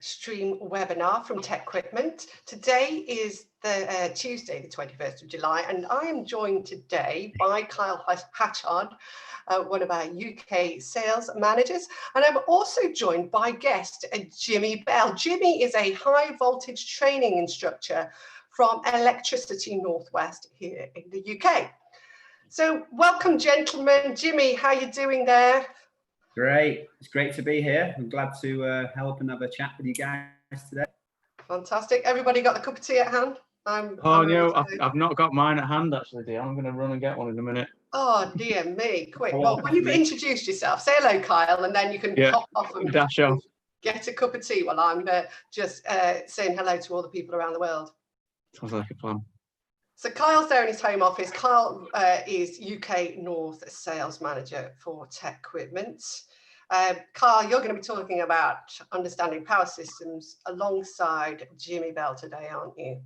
stream webinar from Tech Equipment. Today is the Tuesday, the 21st of July, and I am joined today by Kyle Hatchard, one of our UK sales managers, and I'm also joined by guest Jimmy Bell. Jimmy is a high voltage training instructor from Electricity Northwest here in the UK. So welcome, gentlemen. Jimmy, how are you doing there? Great. It's great to be here. I'm glad to help and have a chat with you guys today. Fantastic. Everybody got the cup of tea at hand? I've not got mine at hand actually, dear. I'm going to run and get one in a minute. Oh, dear me. Quick. Well, when you've introduced yourself, say hello, Kyle, and then you can hop off and dash off. Get a cup of tea while I'm just saying hello to all the people around the world. Sounds like a plan. So Kyle's there in his home office. Kyle is UK North Sales Manager for Tech Equipment. Kyle, you're going to be talking about understanding power systems alongside Jimmy Bell today, aren't you?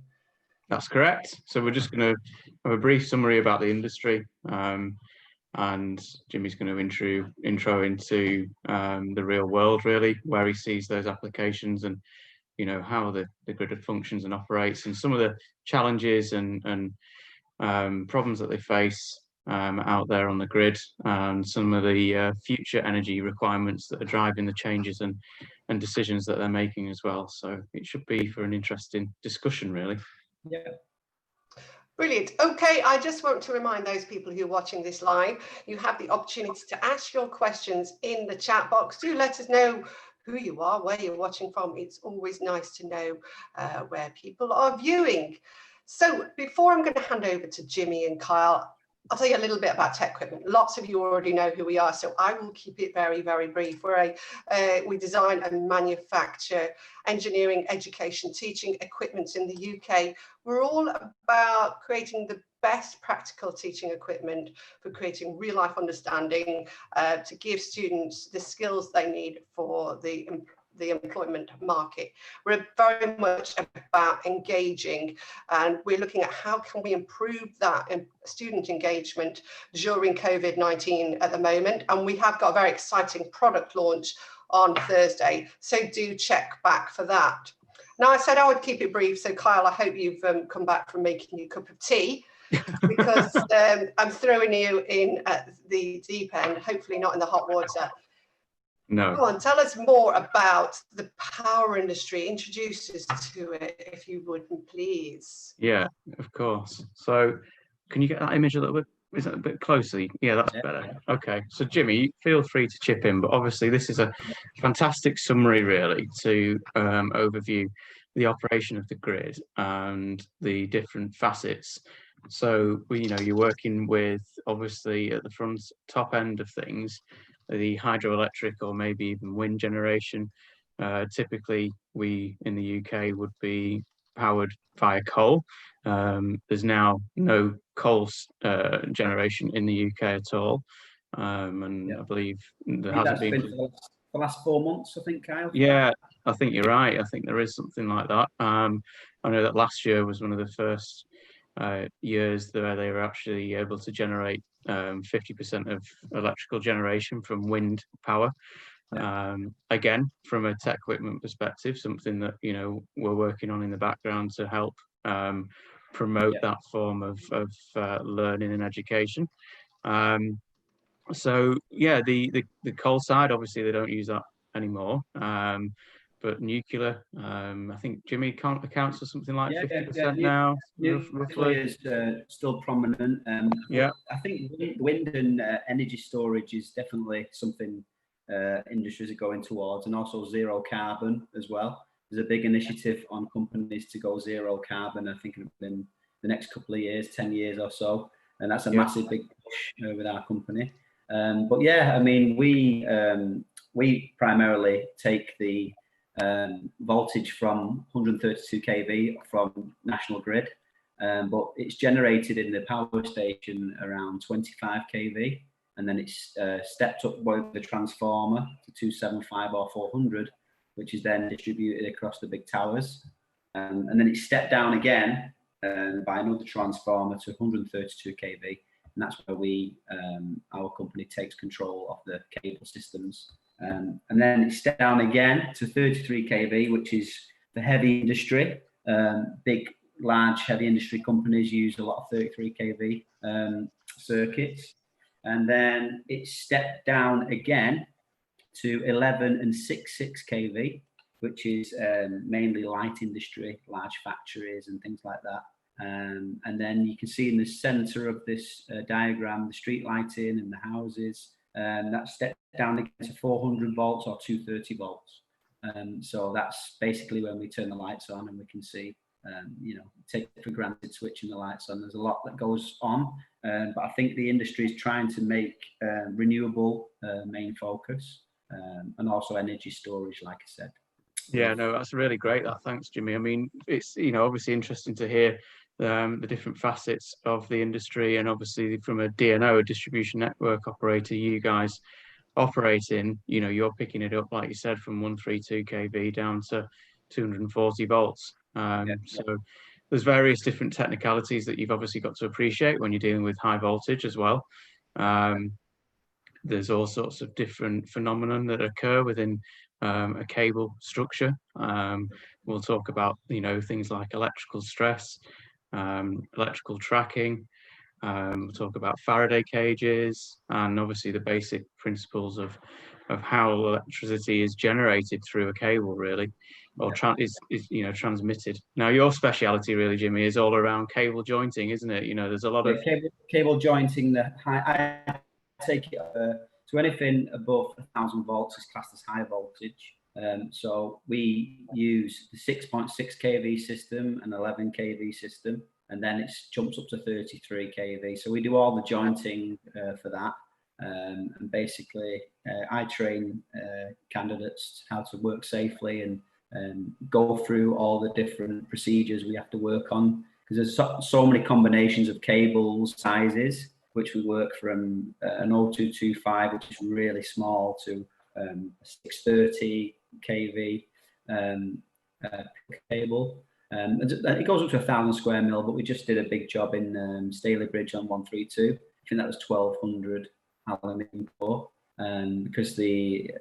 That's correct. So we're just going to have a brief summary about the industry, and Jimmy's going to intro into the real world, really, where he sees those applications and how the grid functions and operates, and some of the challenges and problems that they face out there on the grid, and some of the future energy requirements that are driving the changes and decisions that they're making as well. So it should be for an interesting discussion, really. Yeah. Brilliant. Okay, I just want to remind those people who are watching this live, you have the opportunity to ask your questions in the chat box. Do let us know who you are, where you're watching from. It's always nice to know where people are viewing. So before I'm going to hand over to Jimmy and Kyle, I'll tell you a little bit about Tech Equipment. Lots of you already know who we are, so I will keep it very, very brief. We design and manufacture engineering, education, teaching equipment in the UK. We're all about creating the best practical teaching equipment for creating real life understanding, to give students the skills they need for the employment market. We're very much about engaging, and we're looking at how can we improve that student engagement during COVID-19 at the moment. And we have got a very exciting product launch on Thursday, so do check back for that. Now, I said I would keep it brief, so Kyle, I hope you've come back from making you a cup of tea, because I'm throwing you in at the deep end, hopefully not in the hot water. No. Go on, tell us more about the power industry. Introduce us to it, if you would, please. Yeah, of course. So can you get that image a little bit? Is that a bit closer? Yeah, that's better. Okay. So Jimmy, feel free to chip in, but obviously this is a fantastic summary, really, to overview the operation of the grid and the different facets. So you're working with, obviously, at the top end of things, the hydroelectric or maybe even wind generation. Typically, we in the UK would be powered via coal. There's now no coal generation in the UK at all, and I believe there hasn't been for the last 4 months, I think, Kyle. Yeah, I think you're right. I think there is something like that. I know that last year was one of the first years where they were actually able to generate 50% of electrical generation from wind power. Again, from a Tech Equipment perspective, something that we're working on in the background to help promote that form of learning and education. So yeah, the coal side, obviously they don't use that anymore. But nuclear, I think Jimmy accounts for something like 50% now, roughly. Is still prominent. I think wind and energy storage is definitely something industries are going towards, and also zero carbon as well. There's a big initiative on companies to go zero carbon. I think in the next couple of years, 10 years or so, and that's a massive big push with our company. But yeah, I mean, we primarily take the voltage from 132 kV from National Grid, but it's generated in the power station around 25 kV, and then it's stepped up by the transformer to 275 or 400, which is then distributed across the big towers, and then it's stepped down again by another transformer to 132 kV, and that's where our company takes control of the cable systems And then it stepped down again to 33 kV, which is for heavy industry. Big, large heavy industry companies use a lot of 33 kV circuits. And then it stepped down again to 11 and 66 kV, which is mainly light industry, large factories and things like that. And then you can see in the center of this diagram, the street lighting and the houses, that stepped down again to 400 volts or 230 volts. So that's basically when we turn the lights on and we can see, you know, take for granted switching the lights on. There's a lot that goes on, but I think the industry is trying to make renewable main focus, and also energy storage, like I said. Yeah, no, that's really great. That, thanks, Jimmy. I mean, it's, you know, obviously interesting to hear the different facets of the industry, and obviously from a DNO, a distribution network operator, you guys operating, you know, you're picking it up, like you said, from 132 kV down to 240 volts. So there's various different technicalities that you've obviously got to appreciate when you're dealing with high voltage as well. There's all sorts of different phenomenon that occur within a cable structure. We'll talk about, you know, things like electrical stress, electrical tracking. We'll talk about Faraday cages, and obviously the basic principles of how electricity is generated through a cable, really, or is you know, transmitted. Now, your speciality, really, Jimmy, is all around cable jointing, isn't it? You know, there's a lot of cable jointing. The high, I take it to anything above 1,000 volts is classed as high voltage. So we use the 6.6 kV system and 11 kV system, and then it jumps up to 33 kV. So we do all the jointing for that. And basically, I train candidates how to work safely and go through all the different procedures we have to work on, because there's so many combinations of cables, sizes, which we work from an 0225, which is really small, to a 630 kV cable. It goes up to 1,000 square mil, but we just did a big job in Staley Bridge on 132. I think that was 1,200 aluminium core, because the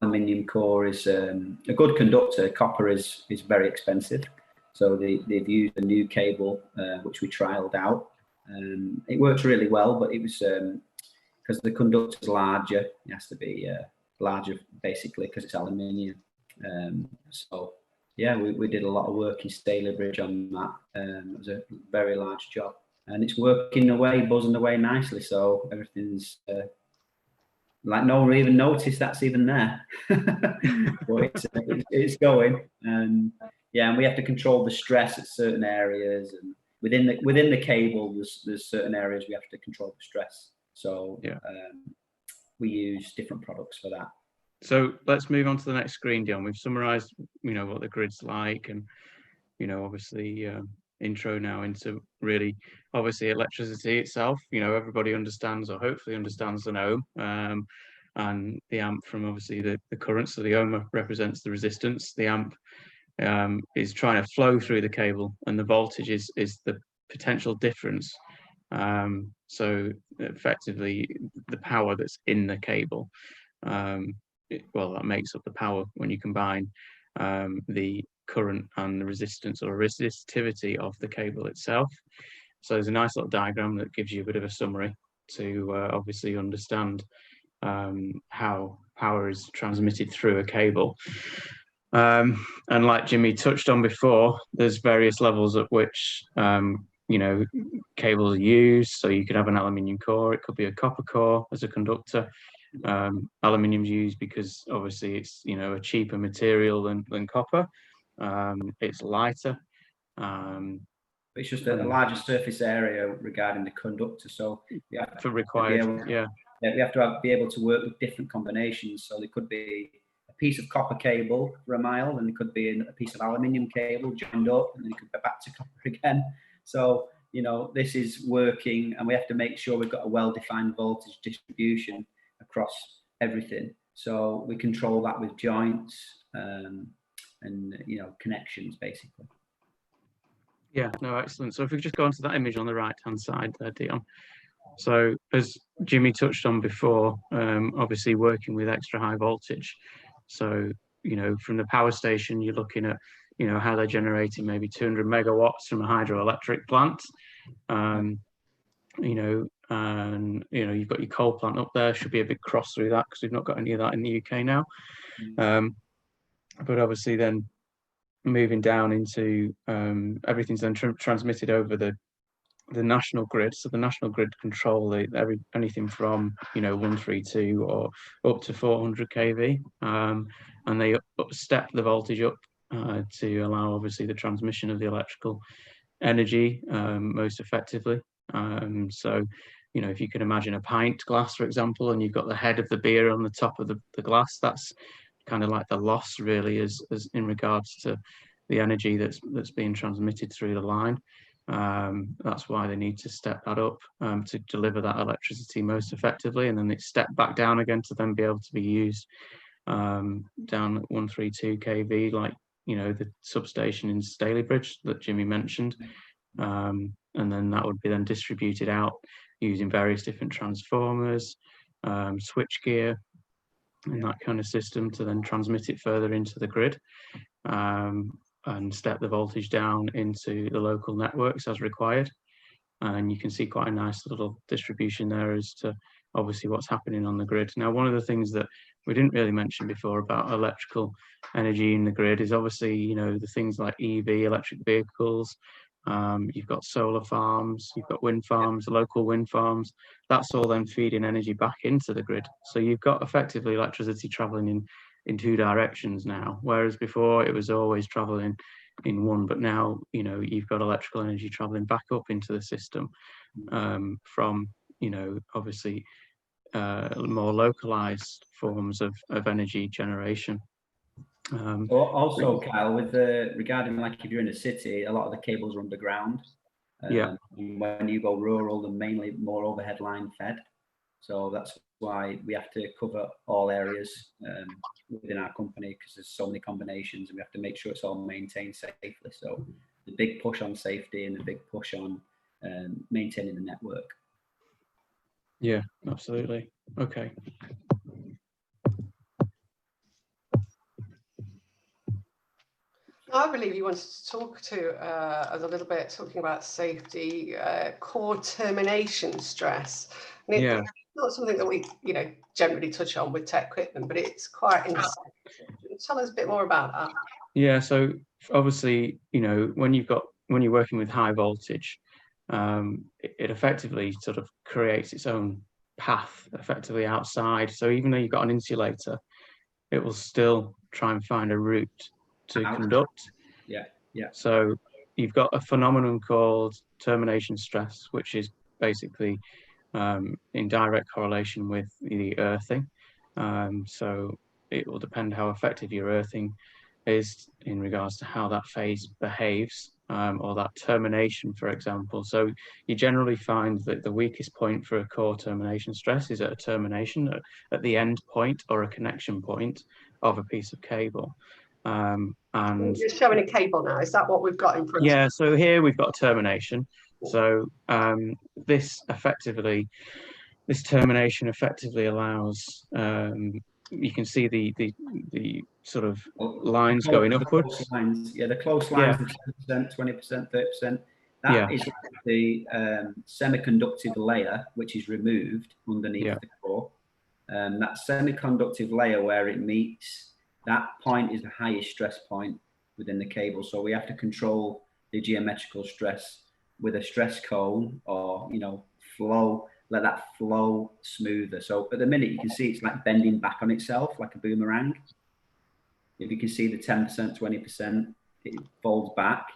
aluminium core is a good conductor. Copper is very expensive, so they've used a new cable which we trialed out. It works really well, but it was because the conductor is larger. It has to be larger, basically, because it's aluminium. So yeah, we did a lot of work in Staley Bridge on that. It was a very large job, and it's working away, buzzing away nicely. So everything's like no one even noticed that's even there. But it's going. Yeah, and we have to control the stress at certain areas, and within the cable, there's certain areas we have to control the stress. So yeah, we use different products for that. So let's move on to the next screen, Dion. We've summarized, you know, what the grid's like, and, you know, obviously intro now into really, obviously, electricity itself. You know, everybody understands, or hopefully understands, an ohm, and the amp from obviously the current. So the ohm represents the resistance. The amp is trying to flow through the cable, and the voltage is the potential difference. So effectively, the power that's in the cable. Well, that makes up the power when you combine the current and the resistance or resistivity of the cable itself. So there's a nice little diagram that gives you a bit of a summary to obviously understand how power is transmitted through a cable. And like Jimmy touched on before, there's various levels at which you know, cables are used. So you could have an aluminium core, it could be a copper core as a conductor. Aluminium's used because obviously it's, you know, a cheaper material than copper. It's lighter. It's just a larger surface area regarding the conductor. So yeah, for required, we have to be able to work with different combinations. So there could be a piece of copper cable for a mile, and it could be a piece of aluminium cable joined up, and then it could go back to copper again. So, you know, this is working, and we have to make sure we've got a well-defined voltage distribution across everything. So we control that with joints and, you know, connections, basically. Yeah, no, excellent. So if we just go onto that image on the right-hand side there, Dion. So as Jimmy touched on before, obviously working with extra high voltage. So, you know, from the power station, you're looking at, you know, how they're generating maybe 200 megawatts from a hydroelectric plant. You know, and, you know, you've got your coal plant up there, should be a big cross through that because we've not got any of that in the UK now. But obviously then moving down into everything's then transmitted over the national grid. So the national grid control anything from, you know, 132 or up to 400 kV, and they step the voltage up to allow obviously the transmission of the electrical energy most effectively. So, you know, if you can imagine a pint glass, for example, and you've got the head of the beer on the top of the glass, that's kind of like the loss really as in regards to the energy that's being transmitted through the line. That's why they need to step that up to deliver that electricity most effectively, and then it's stepped back down again to then be able to be used down at 132 kV, like, you know, the substation in Stalybridge that Jimmy mentioned. And then that would be then distributed out using various different transformers, switchgear, and that kind of system to then transmit it further into the grid, and step the voltage down into the local networks as required. And you can see quite a nice little distribution there as to obviously what's happening on the grid. Now, one of the things that we didn't really mention before about electrical energy in the grid is obviously, you know, the things like EV, electric vehicles. You've got solar farms, you've got wind farms, local wind farms. That's all then feeding energy back into the grid. So you've got effectively electricity traveling in two directions now, whereas before it was always traveling in one. But now, you know, you've got electrical energy traveling back up into the system from, you know, obviously more localized forms of energy generation. Also, Kyle, with regarding like if you're in a city, a lot of the cables are underground. When you go rural, they're mainly more overhead line fed. So that's why we have to cover all areas within our company, because there's so many combinations and we have to make sure it's all maintained safely. So the big push on safety and the big push on maintaining the network. Yeah, absolutely. Okay. I believe you wanted to talk to us a little bit, talking about safety, core termination stress. And it's not something that we, you know, generally touch on with tech equipment, but it's quite interesting. Tell us a bit more about that. Yeah, so obviously, you know, when you're working with high voltage, it effectively sort of creates its own path effectively outside. So even though you've got an insulator, it will still try and find a route to conduct. Yeah. So you've got a phenomenon called termination stress, which is basically in direct correlation with the earthing. So it will depend how effective your earthing is in regards to how that phase behaves, or that termination, for example. So you generally find that the weakest point for a core termination stress is at a termination, at the end point or a connection point of a piece of cable. And you're showing a cable now. Is that what we've got in front? Yeah. So here we've got a termination. So this termination effectively allows. You can see the sort of lines going upwards. Lines. Yeah, the close lines of 10%, 20%, 30%. That is the semiconductive layer, which is removed underneath the core. That semiconductive layer where it meets, that point is the highest stress point within the cable. So we have to control the geometrical stress with a stress cone, or, you know, flow, let that flow smoother. So at the minute you can see it's like bending back on itself like a boomerang. If you can see the 10%, 20%, it folds back.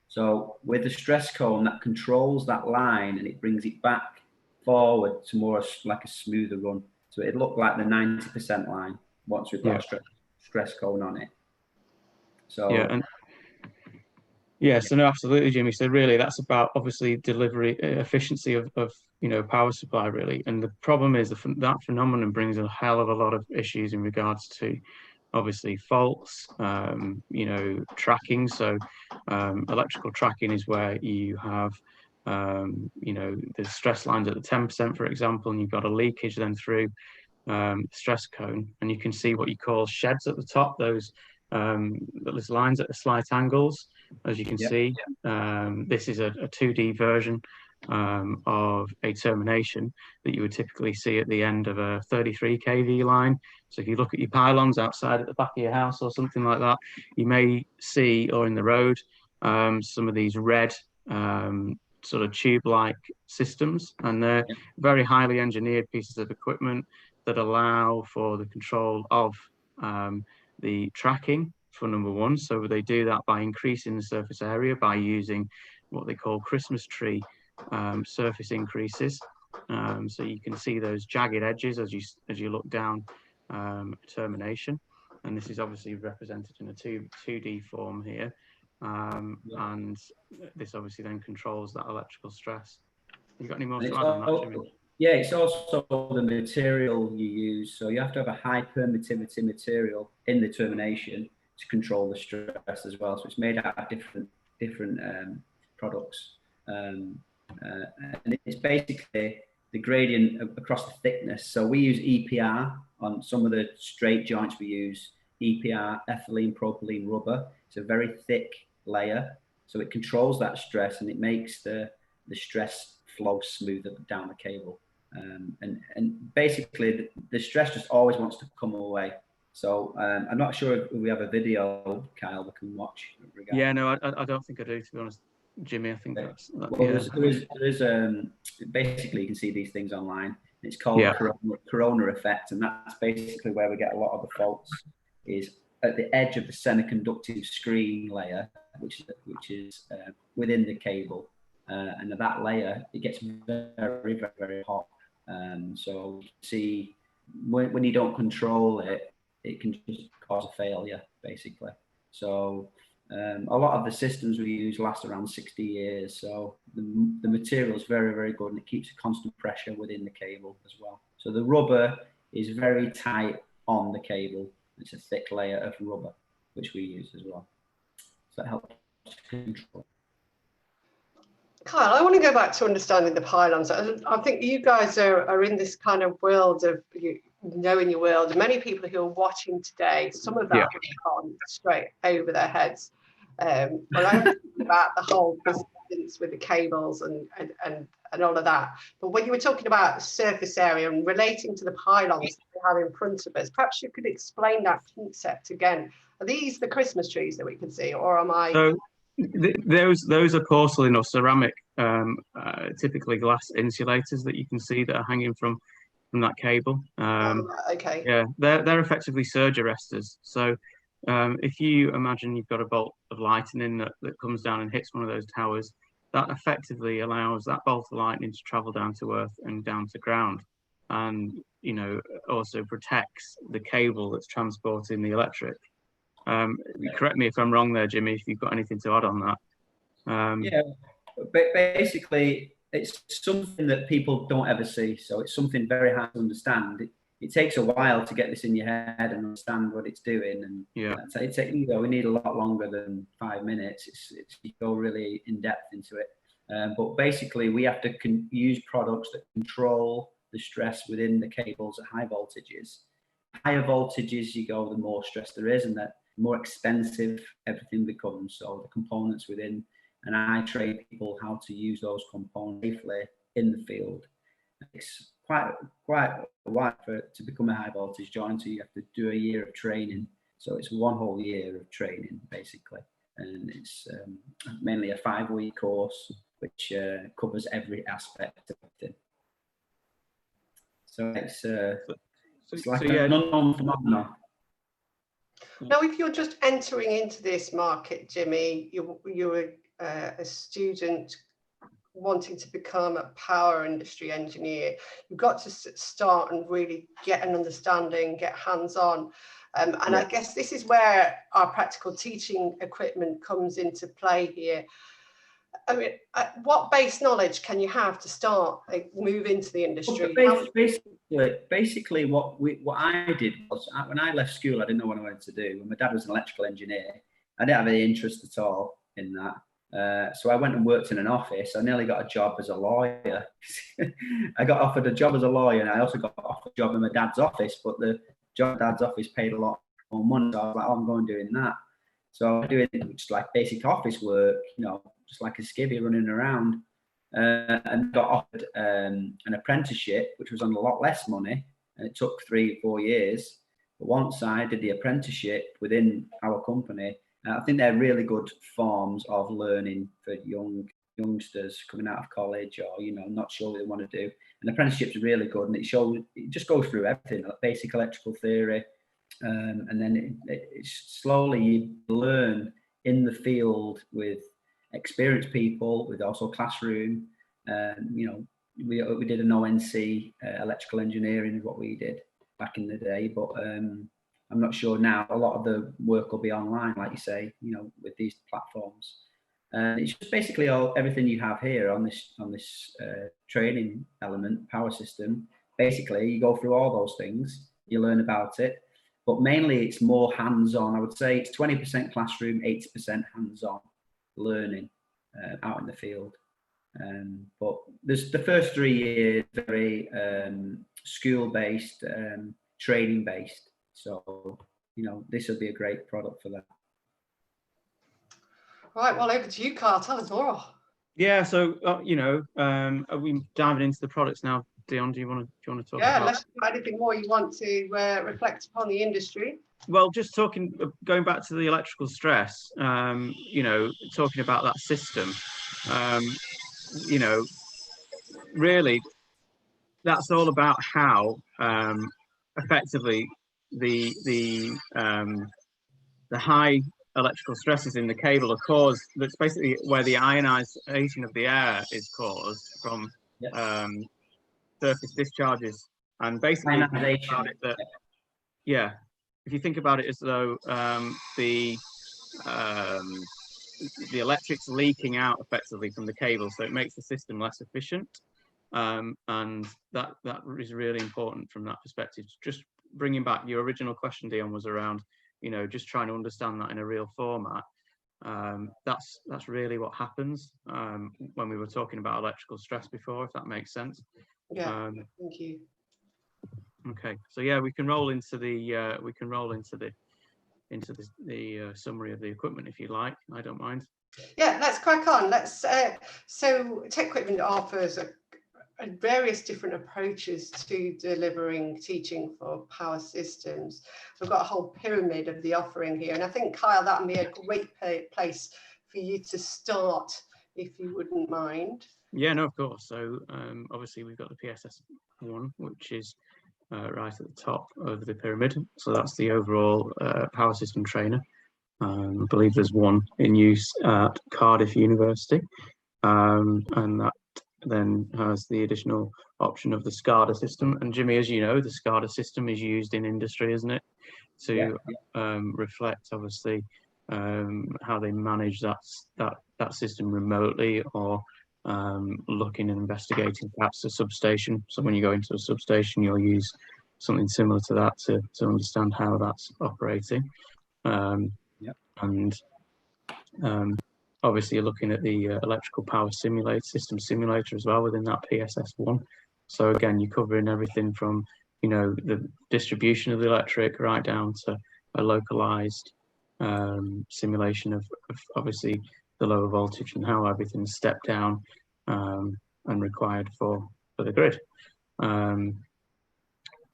So with the stress cone, that controls that line and it brings it back forward to more like a smoother run. So it'd look like the 90% line once we've got a stress cone on it. So so no, absolutely, Jimmy. So really, that's about obviously delivery efficiency of you know, power supply really. And the problem is that phenomenon brings a hell of a lot of issues in regards to obviously faults, you know, tracking. So electrical tracking is where you have You know, there's stress lines at the 10%, for example, and you've got a leakage then through stress cone, and you can see what you call sheds at the top, those lines at slight angles, as you can see. This is a 2D version of a termination that you would typically see at the end of a 33 kV line. So if you look at your pylons outside at the back of your house or something like that, you may see, or in the road, some of these red sort of tube-like systems, and they're very highly engineered pieces of equipment that allow for the control of the tracking, for number one. So they do that by increasing the surface area by using what they call Christmas tree surface increases. So you can see those jagged edges as you look down termination, and this is obviously represented in a 2D form here. And this obviously then controls that electrical stress. You got any more to add on that, Jimmy? Yeah, it's also the material you use. So you have to have a high permittivity material in the termination to control the stress as well. So it's made out of different products. And it's basically the gradient across the thickness. So we use EPR on some of the straight joints. We use EPR, ethylene propylene rubber. It's a very thick layer, so it controls that stress and it makes the stress flow smoother down the cable. And basically the stress just always wants to come away. So I'm not sure if we have a video, Kyle, we can watch. Yeah, no, I don't think I do, to be honest, Jimmy. I think that's basically you can see these things online. It's called corona effect, and that's basically where we get a lot of the faults, is at the edge of the semiconductive screen layer, which is within the cable, and that layer, it gets very, very hot. So you see, when you don't control it, it can just cause a failure, basically. So a lot of the systems we use last around 60 years. So the material is very, very good, and it keeps a constant pressure within the cable as well. So the rubber is very tight on the cable. It's a thick layer of rubber, which we use as well. So that helps control. Kyle, I want to go back to understanding the pylons. I think you guys are in this kind of world of knowing your world. Many people who are watching today, some of that has gone straight over their heads. But I'm thinking about the whole resistance with the cables and all of that. But when you were talking about surface area and relating to the pylons that we have in front of us, perhaps you could explain that concept again. Are these the Christmas trees that we can see, or am I? So those are porcelain or ceramic, typically glass insulators that you can see that are hanging from that cable. Okay. Yeah, they're effectively surge arresters. So if you imagine you've got a bolt of lightning that comes down and hits one of those towers, that effectively allows that bolt of lightning to travel down to earth and down to ground, and also protects the cable that's transporting the electric. Correct me if I'm wrong there, Jimmy, if you've got anything to add on that. Yeah, but basically it's something that people don't ever see. So it's something very hard to understand. It takes a while to get this in your head and understand what it's doing. And we need a lot longer than 5 minutes. You go really in depth into it. But basically we have to use products that control the stress within the cables at high voltages. Higher voltages you go, the more stress there is, and that more expensive everything becomes. So the components within, and I train people how to use those components safely in the field. It's quite a while to become a high voltage jointer. You have to do a year of training. So it's one whole year of training basically, and it's mainly a 5-week course which covers every aspect of it. So it's like an unknown phenomenon. Now, if you're just entering into this market, Jimmy, you're a student wanting to become a power industry engineer, you've got to start and really get an understanding, get hands-on. And I guess this is where our practical teaching equipment comes into play here. I mean, what base knowledge can you have to start, move into the industry? Basically, what I did was, when I left school, I didn't know what I wanted to do. And my dad was an electrical engineer. I didn't have any interest at all in that. So I went and worked in an office. I nearly got a job as a lawyer. I got offered a job as a lawyer, and I also got offered a job in my dad's office, but the job in dad's office paid a lot more money. So I was like, oh, I'm going doing that. So I'm doing just like basic office work, you know, just like a skivvy running around, and got offered an apprenticeship, which was on a lot less money, and it took 3-4 years. But once I did the apprenticeship within our company, I think they're really good forms of learning for youngsters coming out of college, or, you know, not sure what they want to do. And apprenticeships are really good, and it just goes through everything, like basic electrical theory, and then it slowly you learn in the field with experienced people, with also classroom. You know, we did an ONC, electrical engineering is what we did back in the day, but I'm not sure now. A lot of the work will be online, like you say, you know, with these platforms. It's just basically everything you have here on this training element, power system. Basically, you go through all those things, you learn about it, but mainly it's more hands-on. I would say it's 20% classroom, 80% hands-on learning out in the field. But there's the first 3 years very school-based, training-based. So, you know, this will be a great product for that. Right, well, over to you, Carl. Tell us more. Yeah, so you know, are we diving into the products now? Dion, do you want to talk? Yeah, about? unless you've got anything more you want to reflect upon the industry. Well, just going back to the electrical stress, you know, talking about that system, you know, really, that's all about how effectively the high electrical stresses in the cable are caused. That's basically where the ionization of the air is caused from surface discharges, and basically if you think about it as though the electric's leaking out effectively from the cable, so it makes the system less efficient, and that is really important from that perspective. Just bringing back your original question, Dion, was around, you know, just trying to understand that in a real format. That's really what happens when we were talking about electrical stress before, if that makes sense. Yeah, thank you. Okay, so yeah, we can roll into the summary of the equipment if you like. I don't mind. Yeah, let's crack on. Let's so tech equipment offers various different approaches to delivering teaching for power systems. We've got a whole pyramid of the offering here, and I think, Kyle, that would be a great place for you to start, if you wouldn't mind. Yeah, no, of course. So obviously we've got the PSS1, which is right at the top of the pyramid. So that's the overall power system trainer. I believe there's one in use at Cardiff University, and that then has the additional option of the Scada system. And Jimmy, as you know, the Scada system is used in industry, isn't it, to reflect obviously how they manage that system remotely, or looking and investigating perhaps a substation. So when you go into a substation, you'll use something similar to that to understand how that's operating. And obviously you're looking at the electrical power system simulator as well within that PSS1. So again, you're covering everything from, you know, the distribution of the electric right down to a localized simulation of obviously the lower voltage and how everything's stepped down and required for the grid. And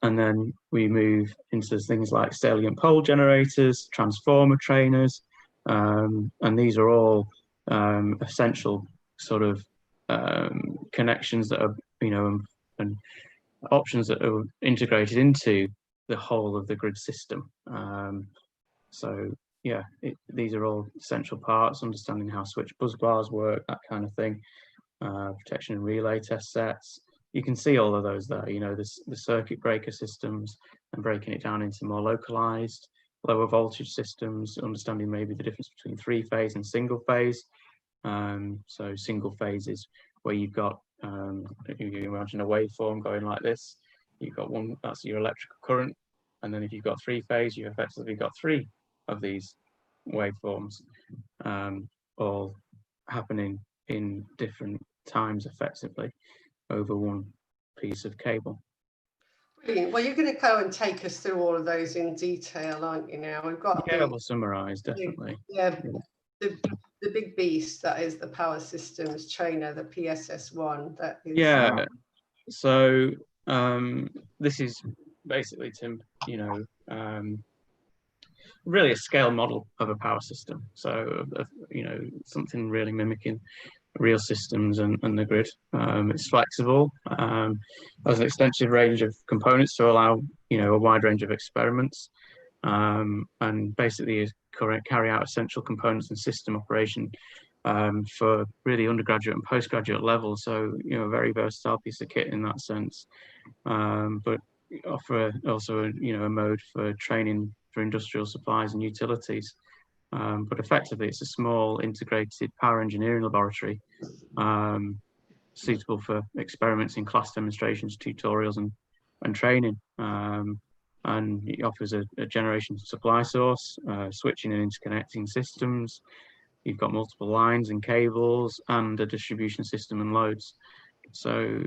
then we move into things like salient pole generators, transformer trainers, and these are all essential sort of connections that are, you know, and options that are integrated into the whole of the grid system. So yeah, these are all essential parts, understanding how switch bus bars work, that kind of thing, protection and relay test sets. You can see all of those there, you know, the circuit breaker systems, and breaking it down into more localized, lower voltage systems, understanding maybe the difference between 3-phase and single phase. So single phase is where you've got, if you imagine a waveform going like this, you've got one, that's your electrical current. And then if you've got 3-phase, you've effectively got 3 of these waveforms, all happening in different times effectively over one piece of cable. Brilliant. Well, you're going to go and take us through all of those in detail, aren't you? Now we've got We'll summarise definitely. The big beast that is the power systems trainer, the PSS1. That is. So this is basically, Tim, really a scale model of a power system. So something really mimicking real systems and the grid. It's flexible. Has an extensive range of components to allow a wide range of experiments, and basically is carry out essential components and system operation for really undergraduate and postgraduate levels. So a very versatile piece of kit in that sense, but offer also a mode for training for industrial supplies and utilities. But effectively, it's a small integrated power engineering laboratory suitable for experiments in class demonstrations, tutorials, and training. And it offers a generation supply source, switching and interconnecting systems. You've got multiple lines and cables, and a distribution system and loads. So,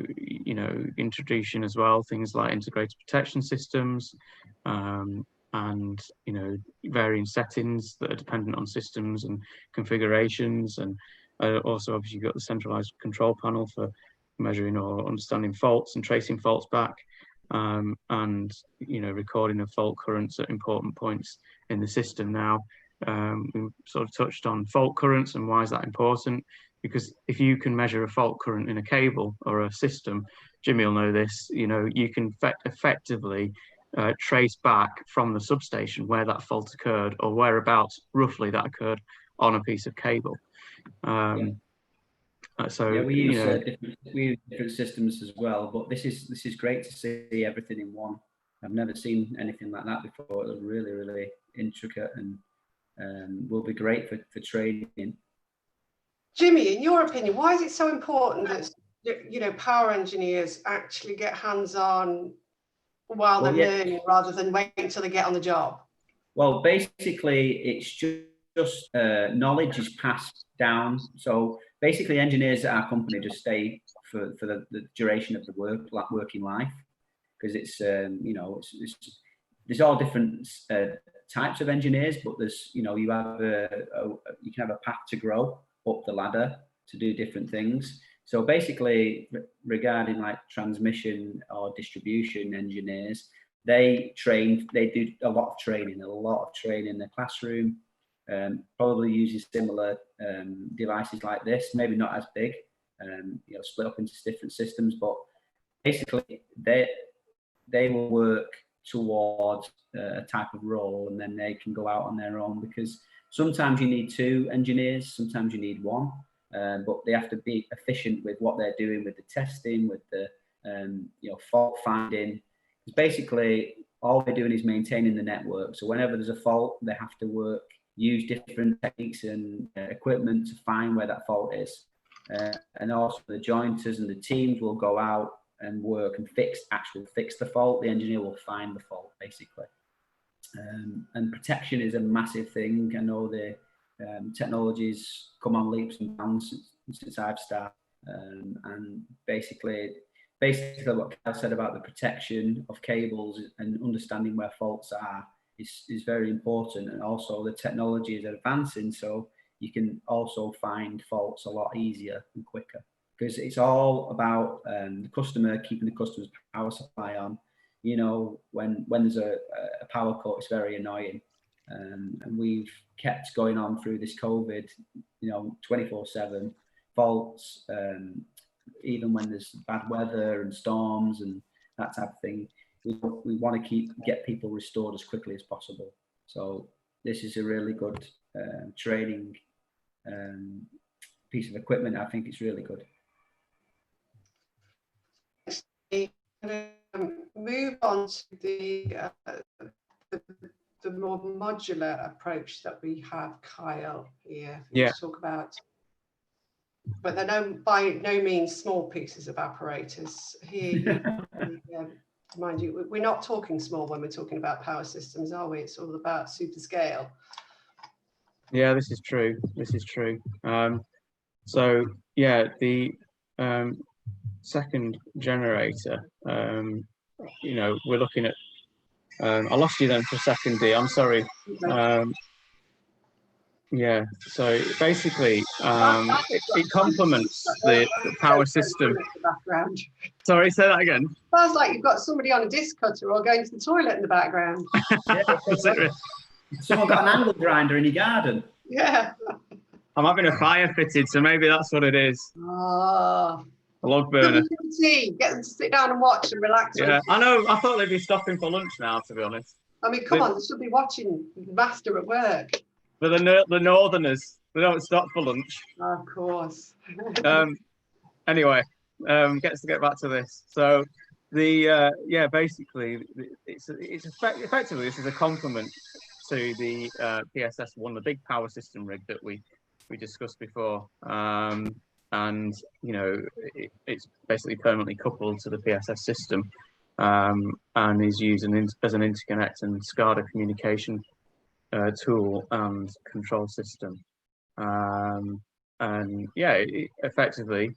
introduction as well, things like integrated protection systems, and varying settings that are dependent on systems and configurations, and also obviously you've got the centralized control panel for measuring or understanding faults and tracing faults back, and recording of fault currents at important points in the system. Now we sort of touched on fault currents and why is that important, because if you can measure a fault current in a cable or a system, Jimmy will know this, you can effectively trace back from the substation where that fault occurred, or whereabouts roughly that occurred on a piece of cable. So we use different systems as well, but this is great to see everything in one. I've never seen anything like that before. It was really, really intricate and will be great for training. Jimmy, in your opinion, why is it so important that power engineers actually get hands-on while they're learning, rather than wait until they get on the job? Well, basically, it's just knowledge is passed down. So basically, engineers at our company just stay for the duration of the working life, because it's there's all different types of engineers, but there's you can have a path to grow up the ladder to do different things. So basically, regarding like transmission or distribution engineers, they do a lot of training in the classroom, probably using similar devices like this, maybe not as big, split up into different systems, but basically they will work towards a type of role, and then they can go out on their own, because sometimes you need 2 engineers, sometimes you need 1. But they have to be efficient with what they're doing, with the testing, with the fault finding. Because basically, all they're doing is maintaining the network. So whenever there's a fault, they have to use different techniques and equipment to find where that fault is. And also the jointers and the teams will go out and work and fix the fault. The engineer will find the fault, basically. And protection is a massive thing. I know the technologies come on leaps and bounds since I've started, and basically what Cal said about the protection of cables and understanding where faults are is very important. And also the technology is advancing, so you can also find faults a lot easier and quicker, because it's all about the customer, keeping the customer's power supply on. When there's a power cut, it's very annoying. And we've kept going on through this COVID, 24/7 faults, even when there's bad weather and storms and that type of thing. We want to get people restored as quickly as possible. So this is a really good training piece of equipment. I think it's really good. Move on to the more modular approach that we have, Kyle, here. To talk about. But they're by no means small pieces of apparatus. Here, mind you, we're not talking small when we're talking about power systems, are we? It's all about super scale. Yeah, this is true. So yeah, the second generator, you know, we're looking at, I lost you then for a second, D, I'm sorry. Yeah, so basically it complements the power system. Sorry, say that again. Sounds like you've got somebody on a disc cutter or going to the toilet in the background. Yeah, someone got an angle grinder in your garden. Yeah. I'm having a fire fitted, so maybe that's what it is. Oh. A log burner. Get them to sit down and watch and relax. Yeah, I know. I thought they'd be stopping for lunch now, to be honest. I mean, come on, they should be watching Master at work. But the Northerners, they don't stop for lunch. Of course. Anyway, get back to this. So the yeah, basically, it's effectively this is a complement to the PSS1, the big power system rig that we discussed before. And you know, it's basically permanently coupled to the PSS system, and is used as an interconnect and Scada communication tool and control system. And yeah, it effectively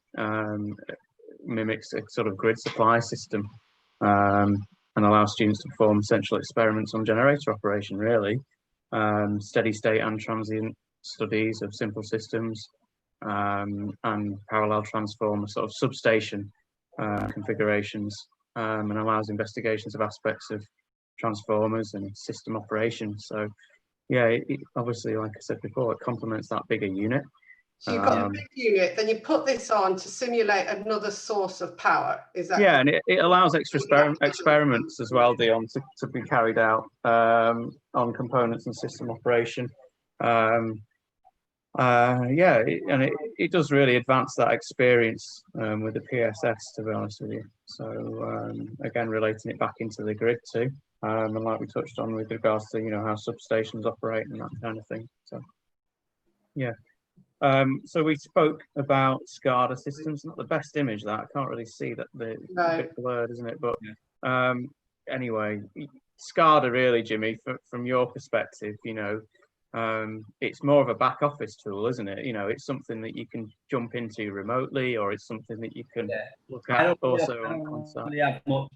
mimics a sort of grid supply system, and allows students to perform essential experiments on generator operation, really, steady state and transient studies of simple systems, and parallel transformer sort of substation configurations, and allows investigations of aspects of transformers and system operation. So yeah, it obviously, like I said before, it complements that bigger unit. So you've got a big unit, then you put this on to simulate another source of power. Is that? Yeah, and it allows extra experiments as well, Dion, to be carried out on components and system operation. Yeah, and it does really advance that experience with the PSS, to be honest with you. So again, relating it back into the grid too, and like we touched on with regards to, you know, how substations operate and that kind of thing. So yeah. So we spoke about Scada systems. Not the best image, that I can't really see that. It's a bit blurred, isn't it? But anyway, Scada really, Jimmy, from your perspective, you know, it's more of a back office tool, isn't it? You know, it's something that you can jump into remotely, or it's something that you can look at also on console. I don't really have much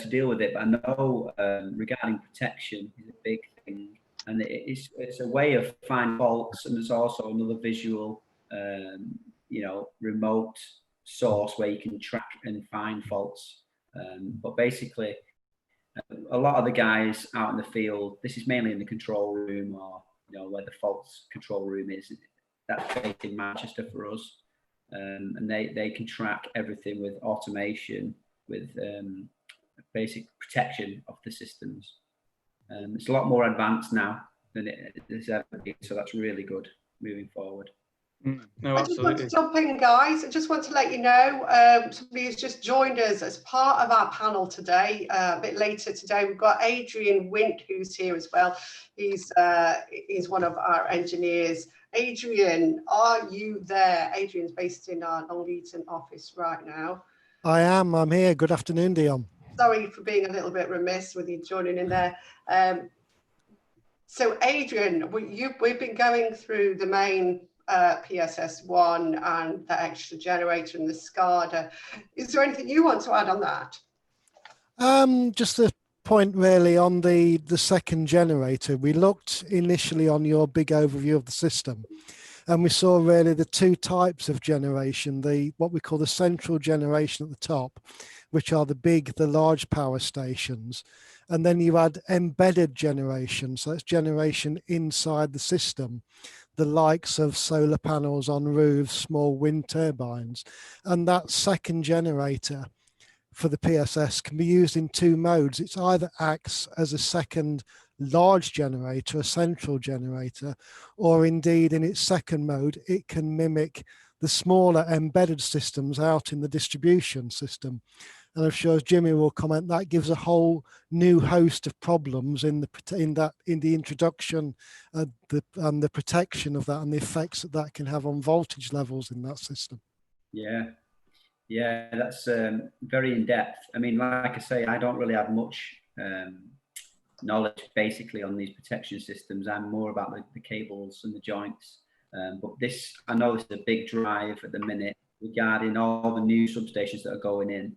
to deal with it, but I know regarding protection is a big thing. And it's a way of finding faults, and there's also another visual, you know, remote source where you can track and find faults. But basically, a lot of the guys out in the field, this is mainly in the control room, or you know, where the faults control room is. That's based in Manchester for us, and they can track everything with automation, with basic protection of the systems. It's a lot more advanced now than it has ever been, so that's really good moving forward. No, I just want to jump in, guys. I just want to let you know, somebody who's just joined us as part of our panel today. A bit later today, we've got Adrian Wint, who's here as well. He's one of our engineers. Adrian, are you there? Adrian's based in our Long Eaton office right now. I am. I'm here. Good afternoon, Dion. Sorry for being a little bit remiss with you joining in there. So Adrian, we've been going through the main PSS1 and the extra generator and the Scada. Is there anything you want to add on that? Just a point really on the second generator. We looked initially on your big overview of the system, and we saw really the two types of generation, what we call the central generation at the top, which are the large power stations. And then you add embedded generation. So that's generation inside the system, the likes of solar panels on roofs, small wind turbines. And that second generator for the PSS can be used in two modes. It either acts as a second large generator, a central generator, or indeed in its second mode, it can mimic the smaller embedded systems out in the distribution system. And I'm sure, as Jimmy will comment, that gives a whole new host of problems in the introduction and the protection of that and the effects that can have on voltage levels in that system. Yeah, that's very in depth. I mean, like I say, I don't really have much knowledge basically on these protection systems. I'm more about the cables and the joints. But this, I know this is a big drive at the minute regarding all the new substations that are going in,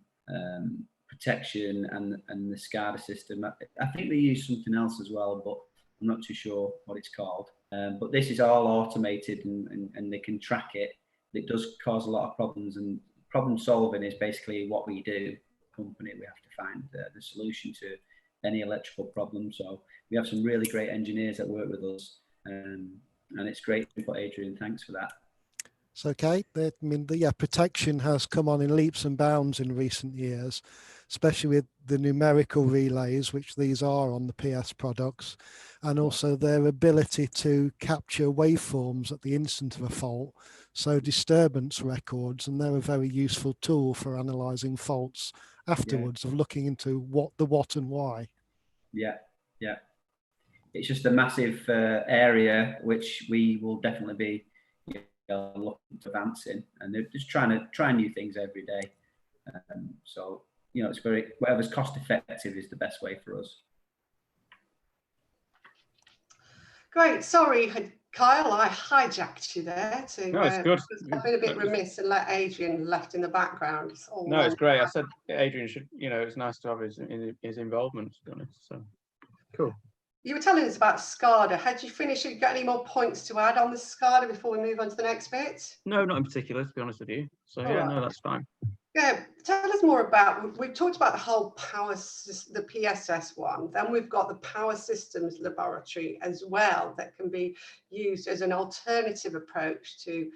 protection and the Scada system. I think they use something else as well, but I'm not too sure what it's called. But this is all automated and they can track it. It does cause a lot of problems, and problem solving is basically what we do. Company, we have to find the solution to any electrical problem. So we have some really great engineers that work with us, and it's great for Adrian. Thanks for that. It's okay. I mean, the protection has come on in leaps and bounds in recent years, especially with the numerical relays, which these are on the PS products, and also their ability to capture waveforms at the instant of a fault, so disturbance records, and they're a very useful tool for analysing faults afterwards, of looking into what and why. Yeah. It's just a massive area which we will definitely be looking to advance in, and they're just trying to try new things every day. So it's whatever's cost effective is the best way for us. Great. Sorry, Kyle, I hijacked you there. No, it's good. I've been a bit remiss and let Adrian left in the background. It's great. I said Adrian should, it's nice to have his involvement, to be honest. So cool. You were telling us about Scada. Had you finished? Have you got any more points to add on the Scada before we move on to the next bit? No, not in particular, to be honest with you. So no, that's fine. Yeah, tell us more about, we've talked about the whole the PSS one, then we've got the power systems laboratory as well that can be used as an alternative approach to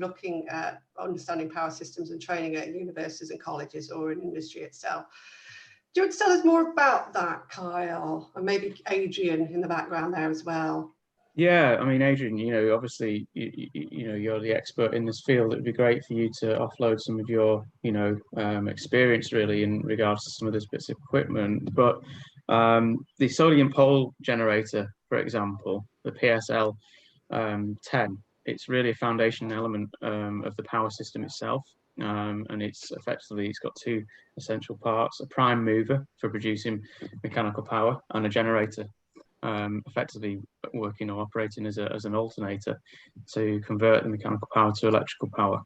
looking at understanding power systems and training at universities and colleges or in industry itself. Do you want to tell us more about that, Kyle, and maybe Adrian in the background there as well? Yeah, I mean, Adrian, obviously, you're the expert in this field. It'd be great for you to offload some of your, experience really in regards to some of these bits of equipment. But the sodium pole generator, for example, the PSL 10, it's really a foundation element of the power system itself. And it's got two essential parts: a prime mover for producing mechanical power and a generator, effectively working or operating as an alternator to convert the mechanical power to electrical power.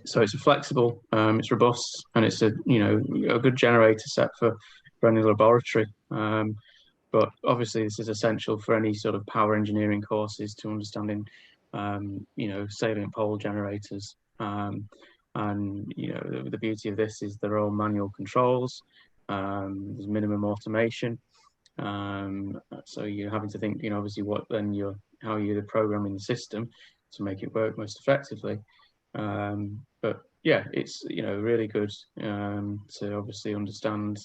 So it's flexible, it's robust, and it's a good generator set for any laboratory. But obviously this is essential for any sort of power engineering courses to understanding salient pole generators. And the beauty of this is they're all manual controls. There's minimum automation. So you're having to think, obviously how you're programming the system to make it work most effectively. But yeah, it's really good to obviously understand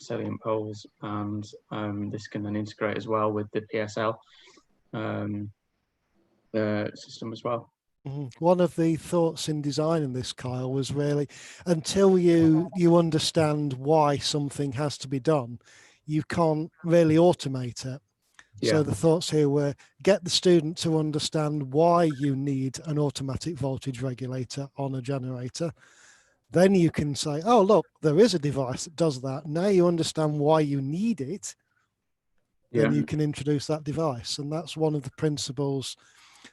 salient poles, and this can then integrate as well with the PSL system as well. One of the thoughts in designing this, Kyle, was really until you understand why something has to be done, you can't really automate it. Yeah. So the thoughts here were get the student to understand why you need an automatic voltage regulator on a generator. Then you can say, oh, look, there is a device that does that. Now you understand why you need it. Then you can introduce that device. And that's one of the principles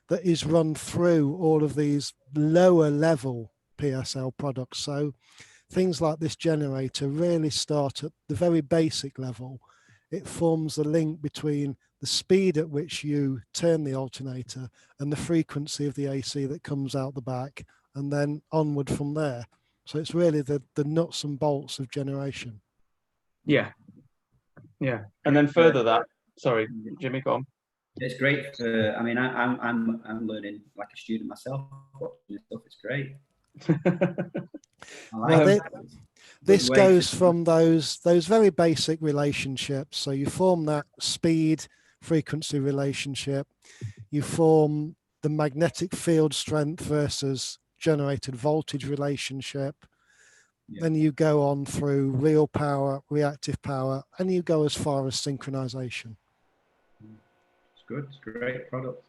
that is run through all of these lower level PSL products. So things like this generator really start at the very basic level. It forms the link between the speed at which you turn the alternator and the frequency of the AC that comes out the back, and then onward from there. So it's really the nuts and bolts of generation. Yeah. And then further that, sorry, Jimmy, go on. It's great for, I mean, I'm learning like a student myself, watching this stuff. It's great. This goes from those very basic relationships. So you form that speed frequency relationship, you form the magnetic field strength versus generated voltage relationship. Then you go on through real power, reactive power, and you go as far as synchronization. It's good. It's a great product.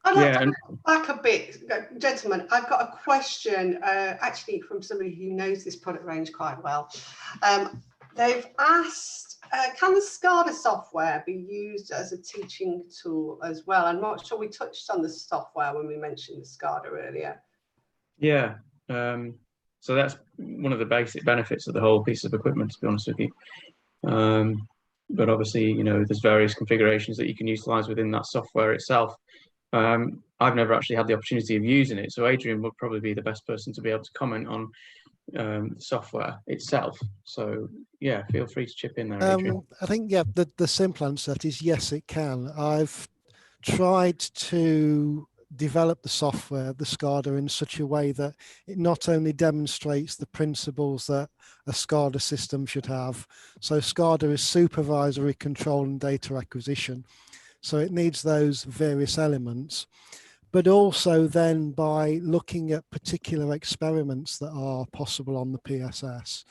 I'd like to go back a bit, gentlemen. I've got a question, actually, from somebody who knows this product range quite well. They've asked, can the Scada software be used as a teaching tool as well? I'm not sure we touched on the software when we mentioned the Scada earlier. Yeah, so that's one of the basic benefits of the whole piece of equipment, to be honest with you. But obviously, you know, there's various configurations that you can utilize within that software itself. I've never actually had the opportunity of using it, so Adrian would probably be the best person to be able to comment on the software itself. So yeah, feel free to chip in there, Adrian. I think, yeah, the simple answer is yes, it can. I've tried to develop the software, the Scada, in such a way that it not only demonstrates the principles that a Scada system should have. So Scada is supervisory control and data acquisition. So it needs those various elements, but also then by looking at particular experiments that are possible on the PSS,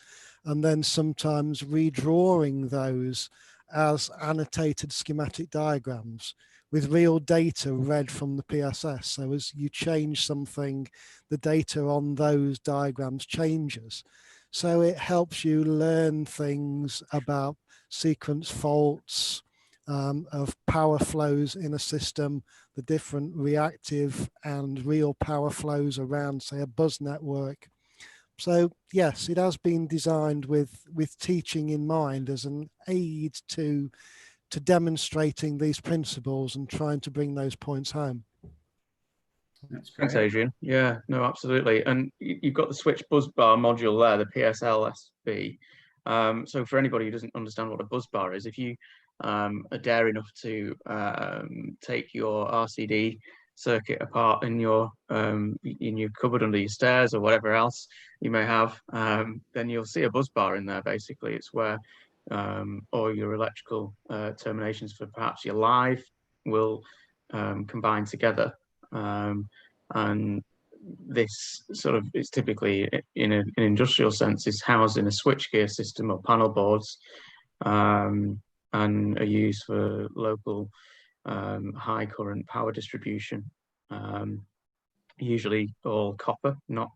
and then sometimes redrawing those as annotated schematic diagrams with real data read from the PSS. So as you change something, the data on those diagrams changes. So it helps you learn things about sequence faults, of power flows in a system, the different reactive and real power flows around, say, a buzz network. So yes, it has been designed with teaching in mind as an aid to demonstrating these principles and trying to bring those points home. That's great. Thanks, Adrian. Yeah, no, absolutely. And you've got the switch buzz bar module there, the PSLSB. So for anybody who doesn't understand what a buzz bar is, if you are dare enough to take your RCD circuit apart in your cupboard under your stairs or whatever else you may have, then you'll see a buzz bar in there. Basically, it's where all your electrical terminations for perhaps your live will combine together. And this sort of is typically, in an industrial sense, is housed in a switchgear system or panel boards, and are used for local high current power distribution. Usually all copper, not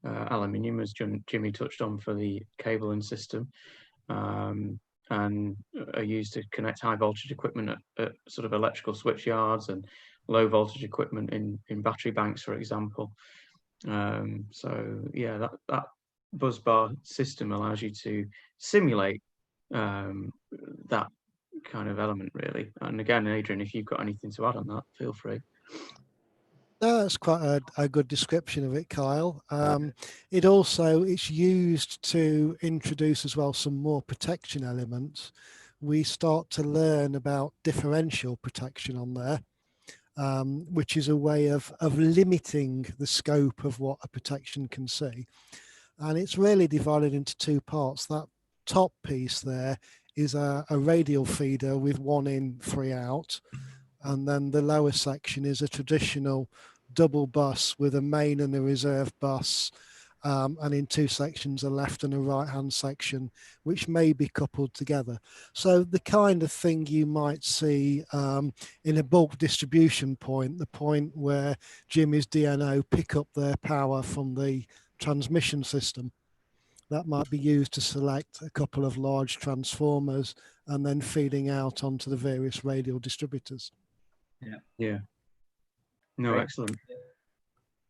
aluminium, as Jimmy touched on for the cabling system, and are used to connect high voltage equipment at sort of electrical switch yards and low voltage equipment in battery banks, for example. So yeah, that buzz bar system allows you to simulate that kind of element, really. And again, Adrian, if you've got anything to add on that, feel free. No, that's quite a good description of it, Kyle. It's used to introduce as well some more protection elements. We start to learn about differential protection on there, which is a way of limiting the scope of what a protection can see. And it's really divided into two parts. That top piece there is a radial feeder with 1 in, 3 out. And then the lower section is a traditional double bus with a main and a reserve bus, and in 2 sections, a left and a right hand section, which may be coupled together. So the kind of thing you might see in a bulk distribution point, the point where Jimmy's DNO pick up their power from the transmission system, that might be used to select a couple of large transformers and then feeding out onto the various radial distributors. Yeah. No, Great. excellent.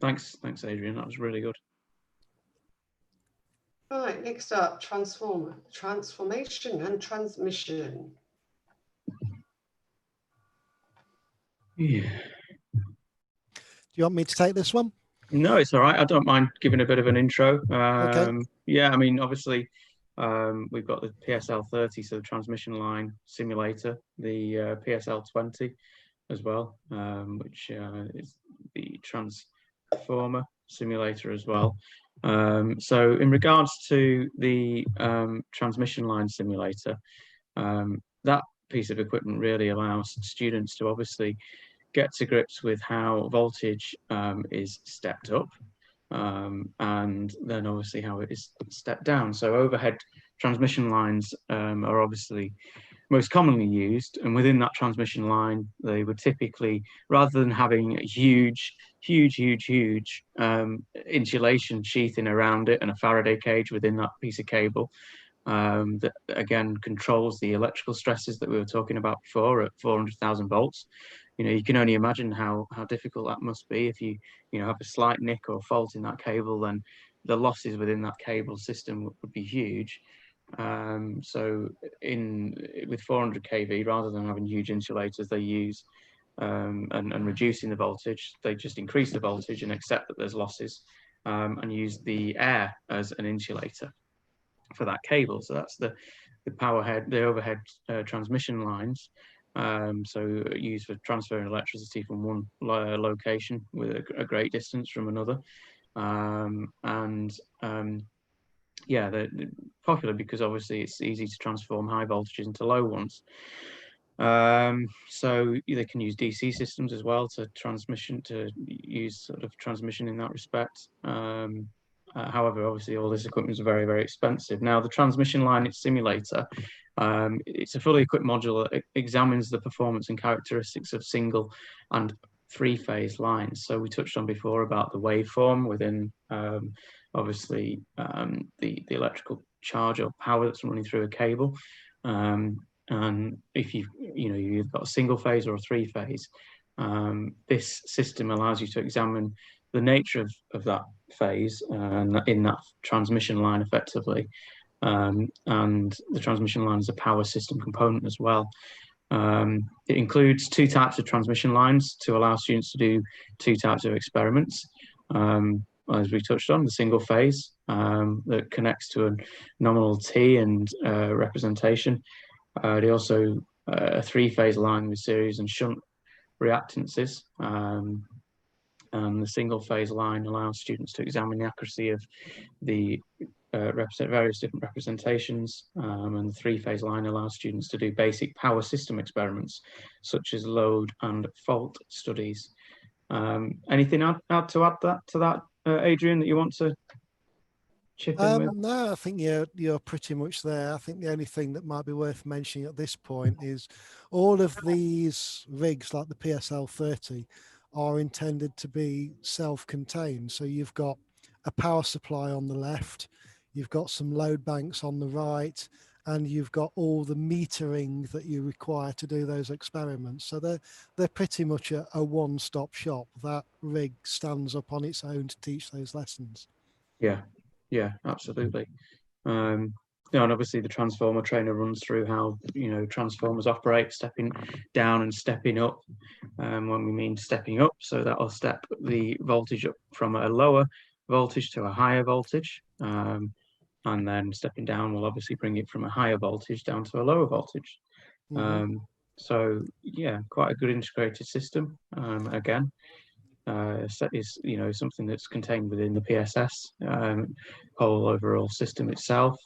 Thanks, Adrian. That was really good. Right, next up, transformation and transmission. Yeah. Do you want me to take this one? No, it's all right. I don't mind giving a bit of an intro. Okay. Yeah, I mean, obviously, we've got the PSL30, so the transmission line simulator, the PSL20 as well, which is the transformer simulator as well. So in regards to the transmission line simulator, that piece of equipment really allows students to obviously get to grips with how voltage is stepped up, and then obviously how it is stepped down. So overhead transmission lines are obviously most commonly used, and within that transmission line, they would typically, rather than having a huge insulation sheathing around it and a Faraday cage within that piece of cable, that again controls the electrical stresses that we were talking about before at 400,000 volts. You can only imagine how difficult that must be if you have a slight nick or fault in that cable. Then the losses within that cable system would be huge. So with 400 kV, rather than having huge insulators, they use and reducing the voltage, they just increase the voltage and accept that there's losses, and use the air as an insulator for that cable. So that's the overhead transmission lines. So used for transferring electricity from one location with a great distance from another. Yeah, they're popular because obviously it's easy to transform high voltages into low ones. So they can use DC systems as well to use sort of transmission in that respect. However, obviously all this equipment is very, very expensive. Now the transmission line simulator, it's a fully equipped module that examines the performance and characteristics of single and three-phase lines. So we touched on before about the waveform within obviously the electrical charge or power that's running through a cable. And if you've got a single phase or a three phase, this system allows you to examine the nature of that phase in that transmission line effectively. And the transmission line is a power system component as well. It includes two types of transmission lines to allow students to do two types of experiments. As we touched on, the single phase that connects to a nominal T and representation. They also a three-phase line with series and shunt reactances. And the single-phase line allows students to examine the accuracy of the various different representations, and the three-phase line allows students to do basic power system experiments, such as load and fault studies. Anything to add to that, Adrian, that you want to chip in with? No, I think you're pretty much there. I think the only thing that might be worth mentioning at this point is all of these rigs, like the PSL 30, are intended to be self-contained. So you've got a power supply on the left, you've got some load banks on the right, and you've got all the metering that you require to do those experiments. So they're pretty much a one-stop shop. That rig stands up on its own to teach those lessons. Yeah, absolutely. And obviously the transformer trainer runs through how transformers operate, stepping down and stepping up. When we mean stepping up, so that'll step the voltage up from a lower voltage to a higher voltage, and then stepping down will obviously bring it from a higher voltage down to a lower voltage. Mm-hmm. So yeah, quite a good integrated system. Again, is something that's contained within the PSS whole overall system itself.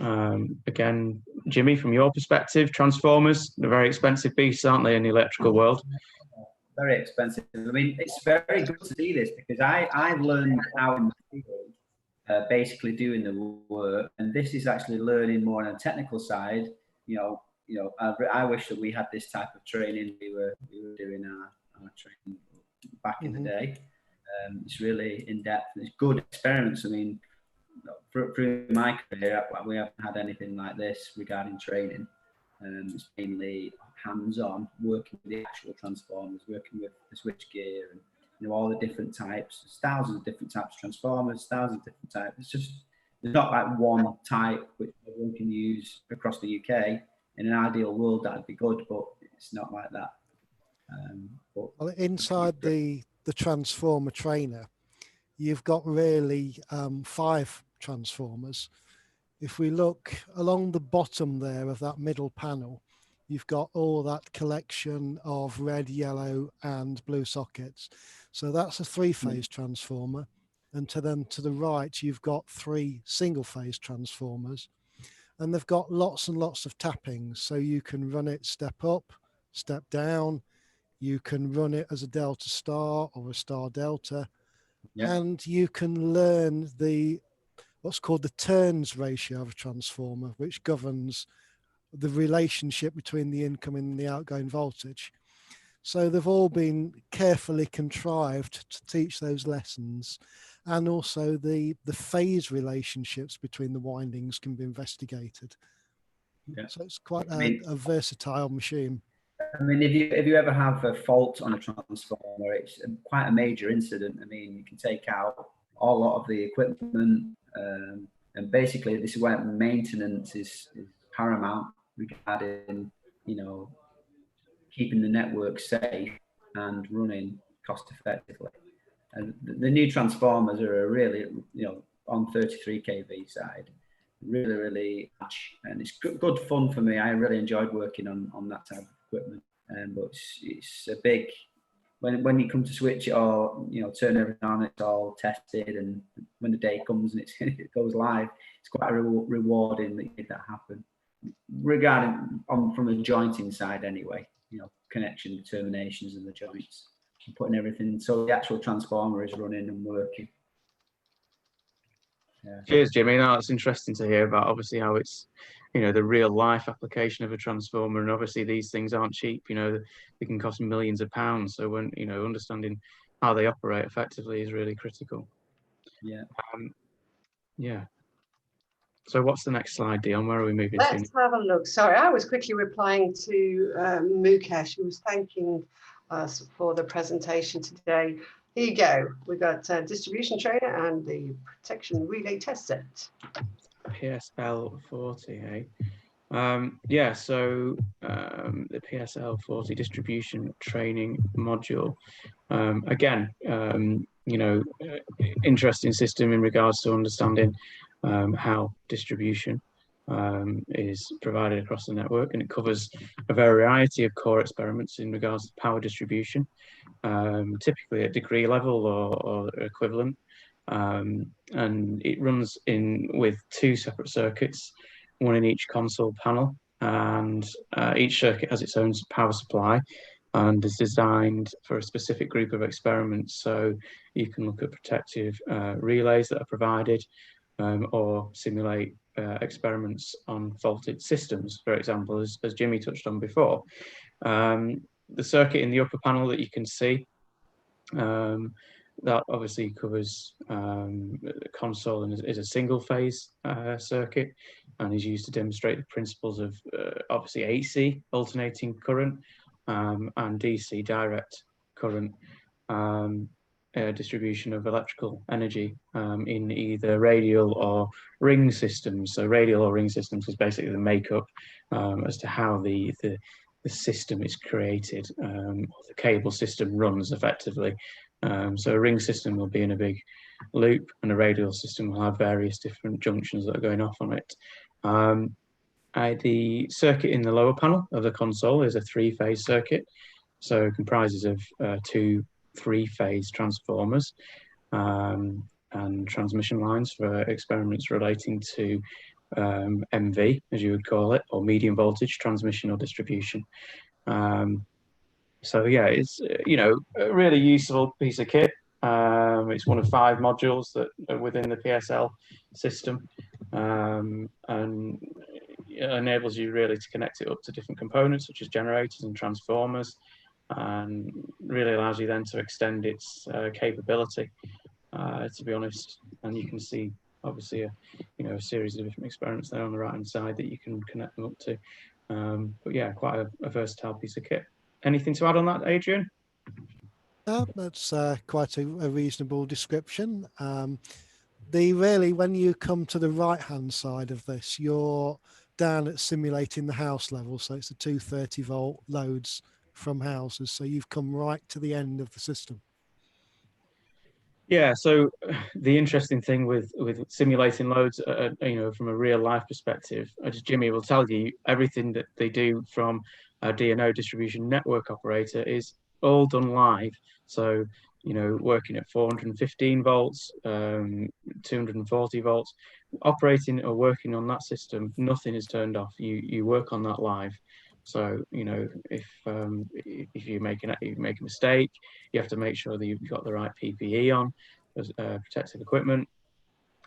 Again, Jimmy, from your perspective, transformers, they're very expensive beasts, aren't they, in the electrical world? Very expensive. I mean, it's very good to see this because I've learned how in the field, basically doing the work, and this is actually learning more on the technical side. I wish that we had this type of training. We were doing our training back in the day. It's really in depth. It's good experiments. I mean, through my career, we haven't had anything like this regarding training. It's mainly hands-on, working with the actual transformers, working with the switchgear, and all the different types. There's thousands of different types of transformers, thousands of different types. It's just there's not like one type which everyone can use across the UK. In an ideal world, that'd be good, but it's not like that. Well, inside the transformer trainer, you've got really 5 transformers. If we look along the bottom there of that middle panel, you've got all that collection of red, yellow and blue sockets. So that's a 3-phase transformer. And to the right, you've got 3 single-phase transformers. And they've got lots and lots of tappings. So you can run it step up, step down. You can run it as a delta star or a star delta. Yeah. And you can learn what's called the turns ratio of a transformer, which governs the relationship between the incoming and the outgoing voltage. So they've all been carefully contrived to teach those lessons. And also the phase relationships between the windings can be investigated. Yeah. So it's quite a versatile machine. I mean, if you ever have a fault on a transformer, it's quite a major incident. I mean, you can take out a lot of the equipment, and basically this is where maintenance is paramount regarding, you know, keeping the network safe and running cost effectively. And the new transformers are really, you know, on 33 kV side, really much, and it's good fun for me. I really enjoyed working on that type of equipment. But it's a big, when you come to switch it or, you know, turn everything on, it's all tested, and when the day comes and it goes live, it's quite rewarding that you made that happen. Regarding from the jointing side anyway, you know, connection, the terminations and the joints, and putting everything so the actual transformer is running and working. Yeah. Cheers, Jimmy. No, it's interesting to hear about obviously how it's, you know, the real life application of a transformer, and obviously these things aren't cheap. You know, they can cost millions of pounds. So when, you know, understanding how they operate effectively is really critical. Yeah. Yeah. So what's the next slide, Dion? Where are we moving to? Let's have a look. Sorry, I was quickly replying to Mukesh, who was thanking us for the presentation today. Here you go. We've got distribution trainer and the protection relay test set. PSL 40, eh? Yeah, so the PSL 40 distribution training module. Again, you know, interesting system in regards to understanding how distribution is provided across the network, and it covers a variety of core experiments in regards to power distribution, typically at degree level or equivalent. And it runs with two separate circuits, one in each console panel, and each circuit has its own power supply and is designed for a specific group of experiments. So you can look at protective relays that are provided, or simulate experiments on faulted systems, for example, as Jimmy touched on before. The circuit in the upper panel that you can see, that obviously covers the console and is a single phase circuit, and is used to demonstrate the principles of obviously AC, alternating current, and DC, direct current distribution of electrical energy in either radial or ring systems. So radial or ring systems is basically the makeup as to how the system is created, or the cable system runs effectively. So a ring system will be in a big loop, and a radial system will have various different junctions that are going off on it. The circuit in the lower panel of the console is a three-phase circuit, so it comprises of two three-phase transformers and transmission lines for experiments relating to MV, as you would call it, or medium voltage transmission or distribution. So yeah, it's, you know, a really useful piece of kit. It's one of 5 modules that are within the PSL system, and it enables you really to connect it up to different components such as generators and transformers, and really allows you then to extend its capability, to be honest. And you can see obviously a series of different experiments there on the right hand side that you can connect them up to. But yeah, quite a versatile piece of kit. Anything to add on that, Adrian? That's quite a reasonable description. Really, when you come to the right hand side of this, you're down at simulating the house level. So it's the 230 volt loads from houses. So you've come right to the end of the system. Yeah, so the interesting thing with simulating loads, you know, from a real life perspective, as Jimmy will tell you, everything that they do from a DNO distribution network operator is all done live. So, you know, working at 415 volts, 240 volts, operating or working on that system, nothing is turned off. You work on that live. So, you know, if you make a mistake, you have to make sure that you've got the right PPE on, as protective equipment.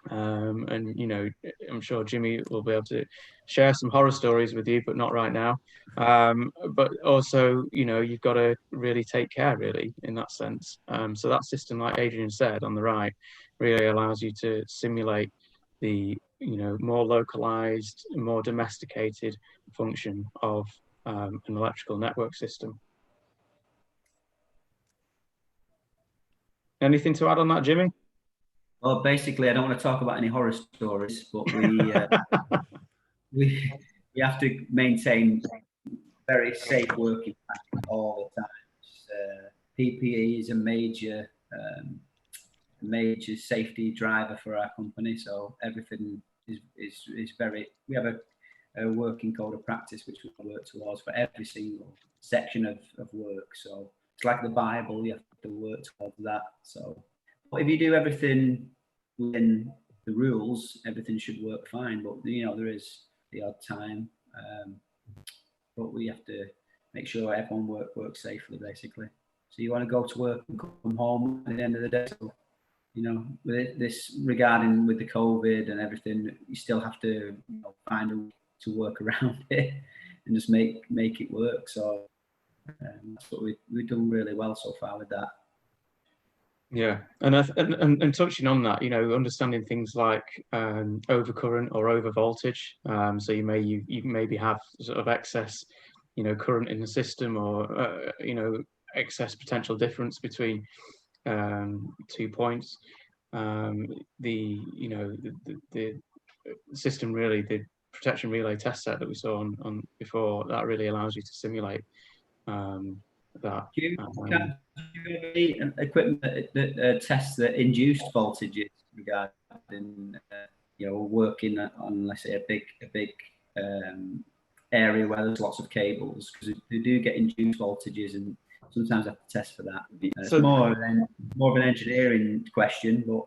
And you know, I'm sure Jimmy will be able to share some horror stories with you, but not right now. But also, you know, you've got to really take care, really, in that sense. So that system, like Adrian said on the right, really allows you to simulate the, you know, more localized, more domesticated function of an electrical network system. Anything to add on that, Jimmy? Well, basically, I don't want to talk about any horror stories, but we have to maintain very safe working practice all the time. PPE is a major safety driver for our company. So everything is very. We have a working code of practice which we work towards for every single section of work. So it's like the Bible. You have to work towards that. So, but if you do everything within the rules, everything should work fine. But you know, there is the odd time, but we have to make sure everyone works safely, basically. So you want to go to work and come home at the end of the day. So, you know, with this regarding with the COVID and everything, you still have to, you know, find a way to work around it and just make it work. So that's what we've done really well so far with that. Yeah, and touching on that, you know, understanding things like overcurrent or over voltage. So you maybe have sort of excess, you know, current in the system, or you know, excess potential difference between 2 points. The system, really, the protection relay test set that we saw on before, that really allows you to simulate that. Do you have any equipment that tests the induced voltages regarding you know, working on, let's say, a big area where there's lots of cables, because they do get induced voltages and sometimes have to test for that. So it's more of an engineering question, but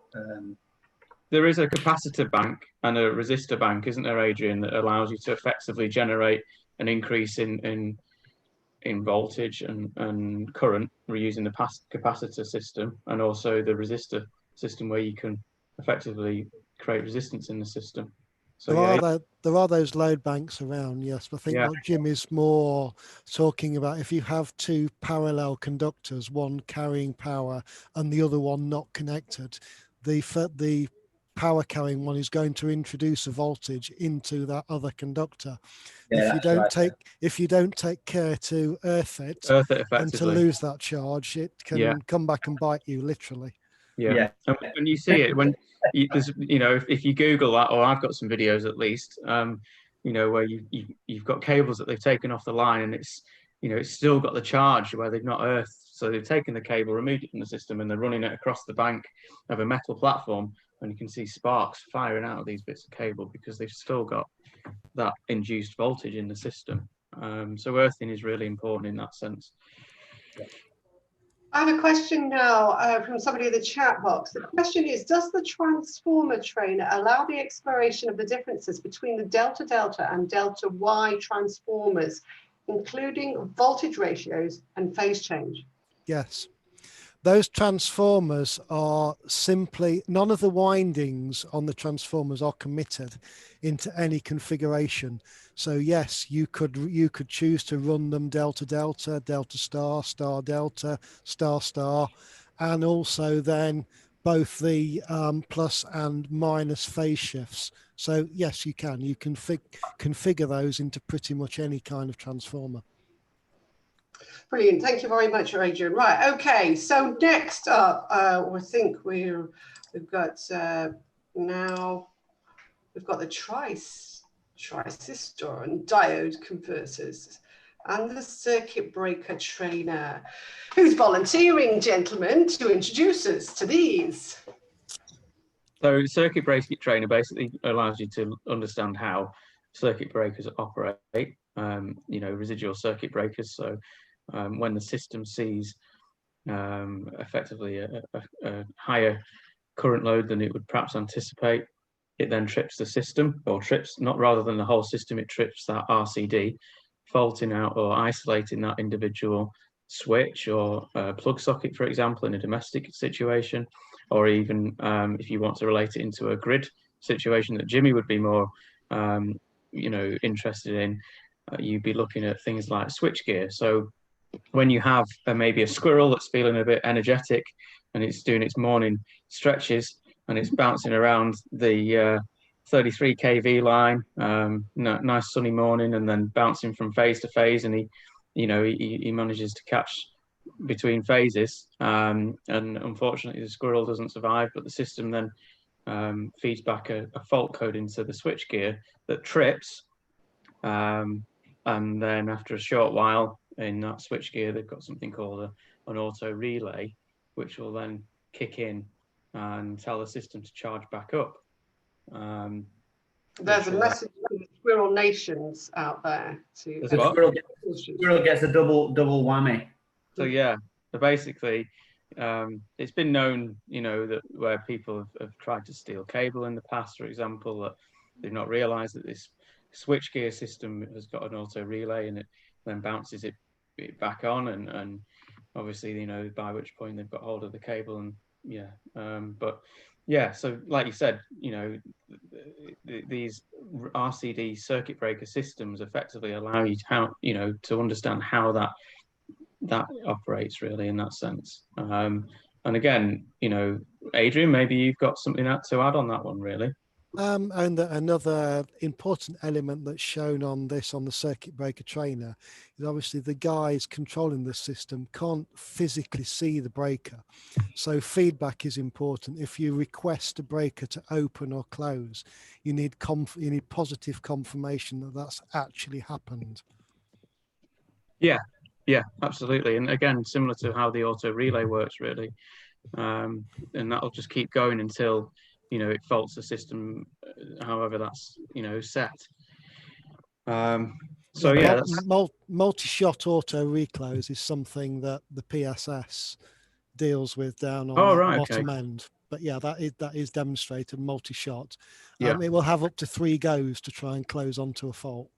there is a capacitor bank and a resistor bank, isn't there, Adrian, that allows you to effectively generate an increase in voltage and current. We're using the capacitor system and also the resistor system, where you can effectively create resistance in the system. So there are those load banks around, yes. But I think what Jim is more talking about, if you have two parallel conductors, one carrying power and the other one not connected, the power carrying one is going to introduce a voltage into that other conductor. If you don't take care to earth it and to lose that charge, it can come back and bite you, literally. Yeah. And when you see it, when you know, if you Google that, or I've got some videos at least, you know, where you've got cables that they've taken off the line, and it's, you know, it's still got the charge where they've not earthed. So they've taken the cable, removed it from the system, and they're running it across the bank of a metal platform, and you can see sparks firing out of these bits of cable because they've still got that induced voltage in the system. So earthing is really important in that sense. I have a question now from somebody in the chat box. The question is, does the transformer trainer allow the exploration of the differences between the delta-delta and delta-Y transformers, including voltage ratios and phase change? Yes. Those transformers are simply, none of the windings on the transformers are committed into any configuration. So yes, you could choose to run them delta delta, delta star, star delta, star star, and also then both the plus and minus phase shifts. So yes, you can configure those into pretty much any kind of transformer. Brilliant. Thank you very much, Adrian. Right. Okay. So next up, I think we've got now we've got the transistor and diode converters and the circuit breaker trainer. Who's volunteering, gentlemen, to introduce us to these? So circuit breaker trainer basically allows you to understand how circuit breakers operate. You know, residual circuit breakers. So when the system sees effectively a higher current load than it would perhaps anticipate, it then trips the system, or trips, not rather than the whole system, it trips that RCD, faulting out or isolating that individual switch or plug socket, for example, in a domestic situation, or even if you want to relate it into a grid situation that Jimmy would be more interested in, you'd be looking at things like switchgear. So when you have maybe a squirrel that's feeling a bit energetic and it's doing its morning stretches and it's bouncing around the 33 kV line, nice sunny morning, and then bouncing from phase to phase, and he manages to catch between phases, and unfortunately the squirrel doesn't survive, but the system then feeds back a fault code into the switchgear that trips, and then after a short while in that switchgear they've got something called an auto relay, which will then kick in and tell the system to charge back up. There's a message from the squirrel nations out there to squirrel gets a double whammy. So yeah, so basically it's been known, that where people have tried to steal cable in the past, for example, that they've not realized that this switchgear system has got an auto relay, and it then bounces it back on, and obviously, by which point they've got hold of the cable, and but yeah, so like you said, these RCD circuit breaker systems effectively allow you to understand how that operates really in that sense. And again, Adrian, maybe you've got something to add on that one, really. And another important element that's shown on the circuit breaker trainer is obviously the guys controlling the system can't physically see the breaker. So feedback is important. If you request a breaker to open or close, you need positive confirmation that that's actually happened. Yeah, absolutely. And again, similar to how the auto relay works, really. And that'll just keep going until it faults the system, however that's set. So yeah, multi-shot auto reclose is something that the PSS deals with down on the bottom end. But yeah, that is demonstrated multi-shot. It will have up to 3 goes to try and close onto a fault.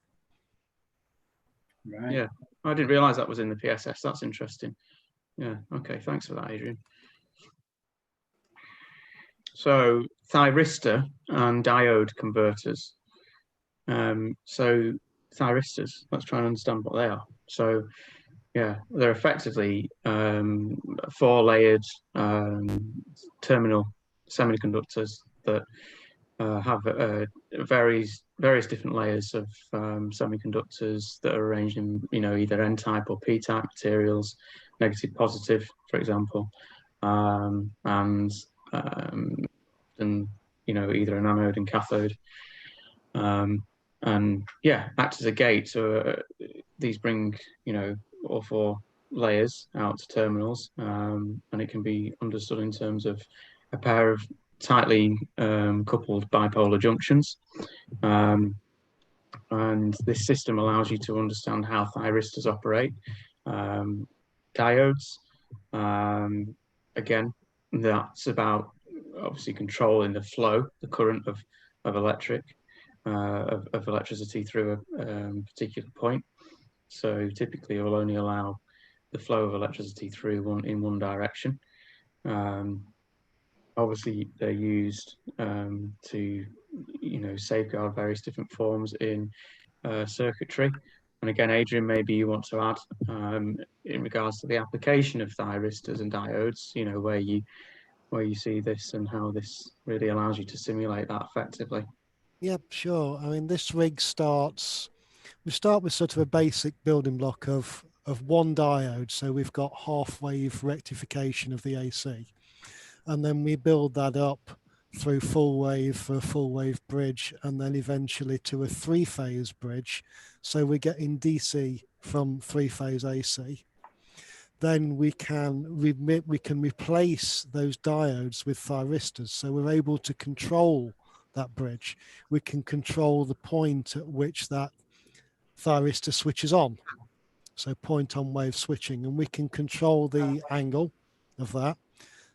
Right. Yeah, I didn't realize that was in the PSS. That's interesting. Yeah. Okay. Thanks for that, Adrian. So thyristor and diode converters. So thyristors, let's try and understand what they are. So yeah, they're effectively 4-layered terminal semiconductors that have various different layers of semiconductors that are arranged in either N-type or P-type materials, negative, positive, for example, and either an anode and cathode, and yeah, act as a gate. So these bring all 4 layers out to terminals, and it can be understood in terms of a pair of tightly coupled bipolar junctions, and this system allows you to understand how thyristors operate. Diodes, again, that's about obviously controlling the flow, the current of electricity through a particular point. So typically it will only allow the flow of electricity through in one direction. Obviously they're used to safeguard various different forms in circuitry. And again, Adrian, maybe you want to add in regards to the application of thyristors and diodes, where you see this and how this really allows you to simulate that effectively. Yeah, sure. I mean, this rig we start with sort of a basic building block of 1 diode. So we've got half-wave rectification of the AC. And then we build that up through full wave for a full wave bridge, and then eventually to a 3-phase bridge. So we're getting DC from 3-phase AC. Then we can replace those diodes with thyristors. So we're able to control that bridge. We can control the point at which that thyristor switches on. So point on wave switching, and we can control the angle of that.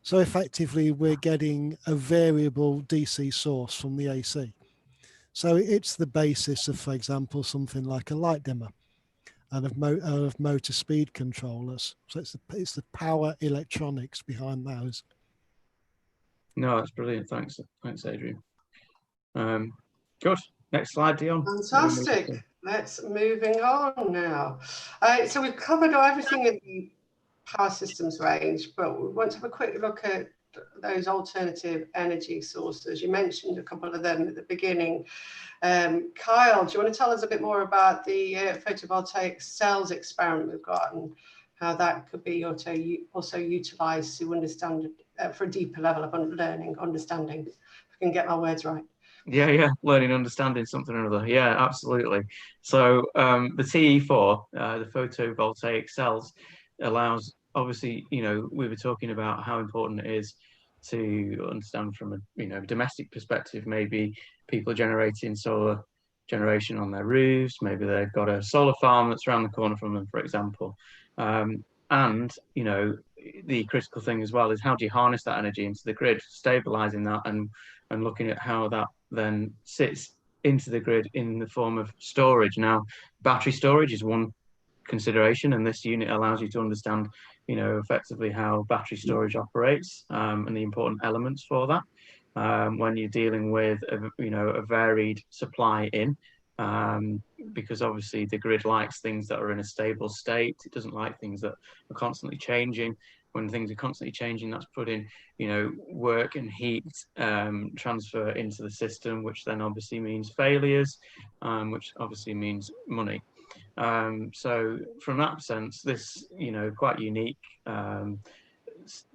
So effectively we're getting a variable DC source from the AC. So it's the basis of, for example, something like a light dimmer and of motor speed controllers. So it's the power electronics behind those. No, that's brilliant. Thanks, Adrian. Good. Next slide, Dion. Fantastic. Let's moving on now. So we've covered everything in the power systems range, but we want to have a quick look at those alternative energy sources. You mentioned a couple of them at the beginning. Kyle, do you want to tell us a bit more about the photovoltaic cells experiment we've got and how that could be also utilised to understand for a deeper level of understanding, if I can get my words right. Yeah, learning, understanding something or other. Yeah, absolutely. So the TE4, the photovoltaic cells, allows, obviously, we were talking about how important it is to understand from a domestic perspective. Maybe people generating solar generation on their roofs, maybe they've got a solar farm that's around the corner from them, for example. And the critical thing as well is, how do you harness that energy into the grid, stabilizing that and looking at how that then sits into the grid in the form of storage. Now, battery storage is one consideration, and this unit allows you to understand, effectively how battery storage operates, and the important elements for that when you're dealing with a varied supply in. Because obviously the grid likes things that are in a stable state. It doesn't like things that are constantly changing. When things are constantly changing, that's putting, work and heat transfer into the system, which then obviously means failures, which obviously means money. So from that sense, this, quite unique,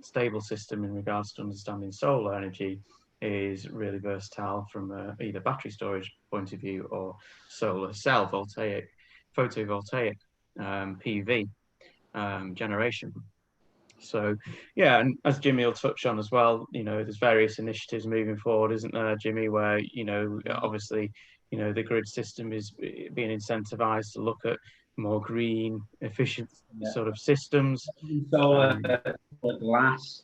stable system in regards to understanding solar energy is really versatile from either battery storage point of view or solar cell photovoltaic PV generation. So yeah, and as Jimmy will touch on as well, there's various initiatives moving forward, isn't there, Jimmy, where obviously the grid system is being incentivized to look at more green, efficient sort of systems. So glass,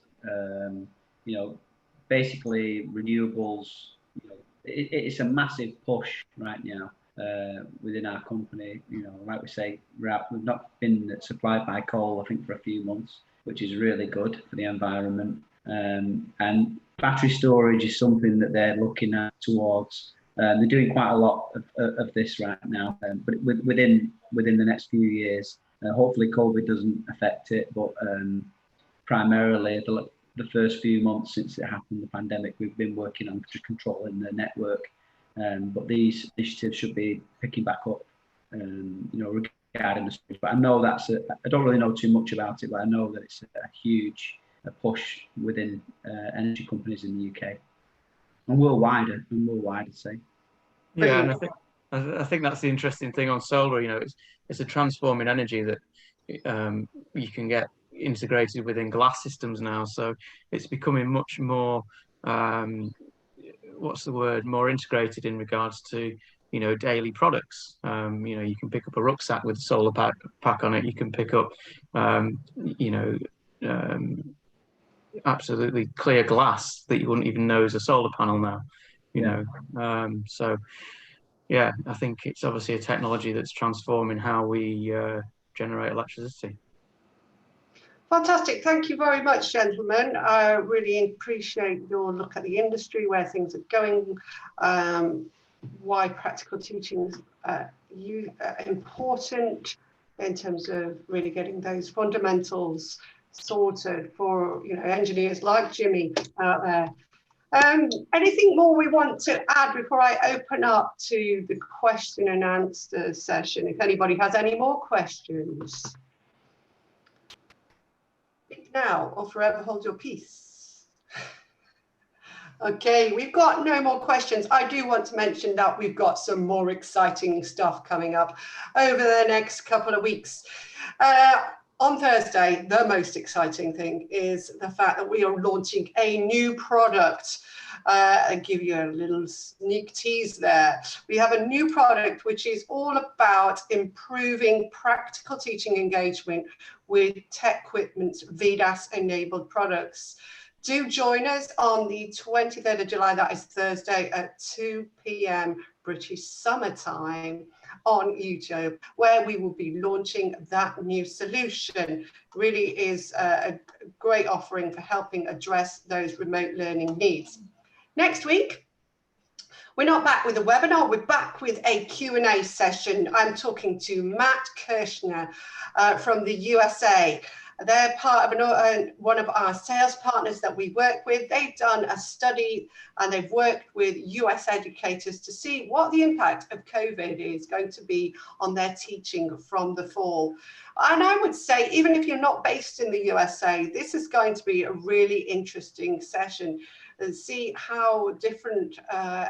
basically renewables. It's a massive push right now within our company. Like we say, we've not been supplied by coal, I think, for a few months, which is really good for the environment. And battery storage is something that they're looking at towards. They're doing quite a lot of this right now, but within the next few years. Hopefully COVID doesn't affect it, but primarily the first few months since it happened, the pandemic, we've been working on controlling the network. But these initiatives should be picking back up, regarding the storage. But I know I don't really know too much about it, but I know that it's a huge push within energy companies in the UK and worldwide, I'd say. Yeah, and I think that's the interesting thing on solar. It's a transforming energy that you can get integrated within glass systems now. So it's becoming much more, more integrated in regards to daily products. You can pick up a rucksack with a solar pack on it. You can pick up absolutely clear glass that you wouldn't even know is a solar panel now. So yeah, I think it's obviously a technology that's transforming how we generate electricity. Fantastic. Thank you very much, gentlemen. I really appreciate your look at the industry, where things are going, why practical teaching is important in terms of really getting those fundamentals sorted for engineers like Jimmy out there. Anything more we want to add before I open up to the question and answer session? If anybody has any more questions. Now or forever hold your peace. Okay, we've got no more questions. I do want to mention that we've got some more exciting stuff coming up over the next couple of weeks. On Thursday, the most exciting thing is the fact that we are launching a new product. I'll give you a little sneak tease there. We have a new product which is all about improving practical teaching engagement with TechQuipment's VDAS-enabled products. Do join us on the 23rd of July, that is Thursday at 2 p.m. British Summertime on YouTube, where we will be launching that new solution. Really is a great offering for helping address those remote learning needs. Next week, we're not back with a webinar, we're back with a Q&A session. I'm talking to Matt Kirshner from the USA. They're part of one of our sales partners that we work with. They've done a study and they've worked with US educators to see what the impact of COVID is going to be on their teaching from the fall. And I would say, even if you're not based in the USA, this is going to be a really interesting session and see how different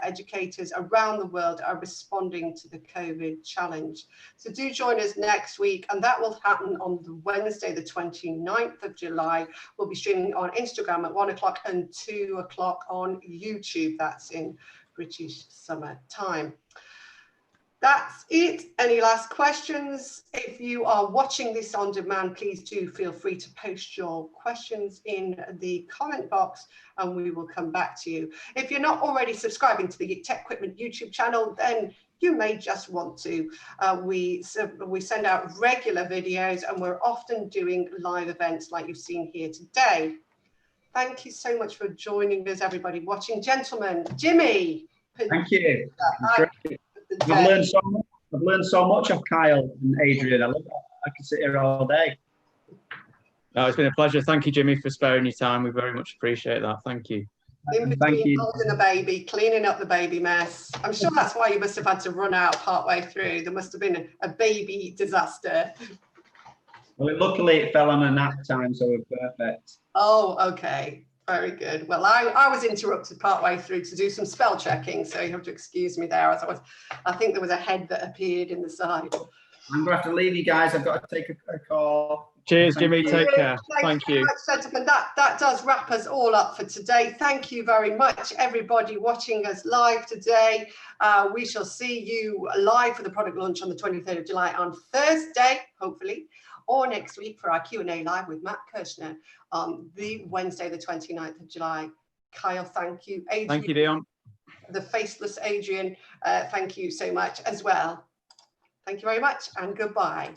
educators around the world are responding to the COVID challenge. So do join us next week, and that will happen on the Wednesday, the 29th of July. We'll be streaming on Instagram at 1 o'clock and 2 o'clock on YouTube. That's in British Summer Time. That's it. Any last questions? If you are watching this on demand, please do feel free to post your questions in the comment box and we will come back to you. If you're not already subscribing to the Tech Equipment YouTube channel, then you may just want to. We send out regular videos and we're often doing live events like you've seen here today. Thank you so much for joining us, everybody watching. Gentlemen, Jimmy. Thank you. I've learned so much of Kyle and Adrian. I love that. I can sit here all day. No, it's been a pleasure. Thank you, Jimmy, for sparing your time. We very much appreciate that. Thank you. Thank you. Holding the baby, cleaning up the baby mess. I'm sure that's why you must have had to run out partway through. There must have been a baby disaster. Well, luckily it fell on a nap time, so we're perfect. Oh, okay. Very good. Well, I was interrupted partway through to do some spell checking, so you have to excuse me there. I think there was a head that appeared in the side. I'm going to have to leave you guys. I've got to take a call. Cheers, Jimmy. Take care. Thank you. Much, gentlemen. That does wrap us all up for today. Thank you very much, everybody watching us live today. We shall see you live for the product launch on the 23rd of July on Thursday, hopefully, or next week for our Q&A live with Matt Kirshner on the Wednesday, the 29th of July. Kyle, thank you. Adrian, thank you, Dion. The faceless Adrian, thank you so much as well. Thank you very much and goodbye.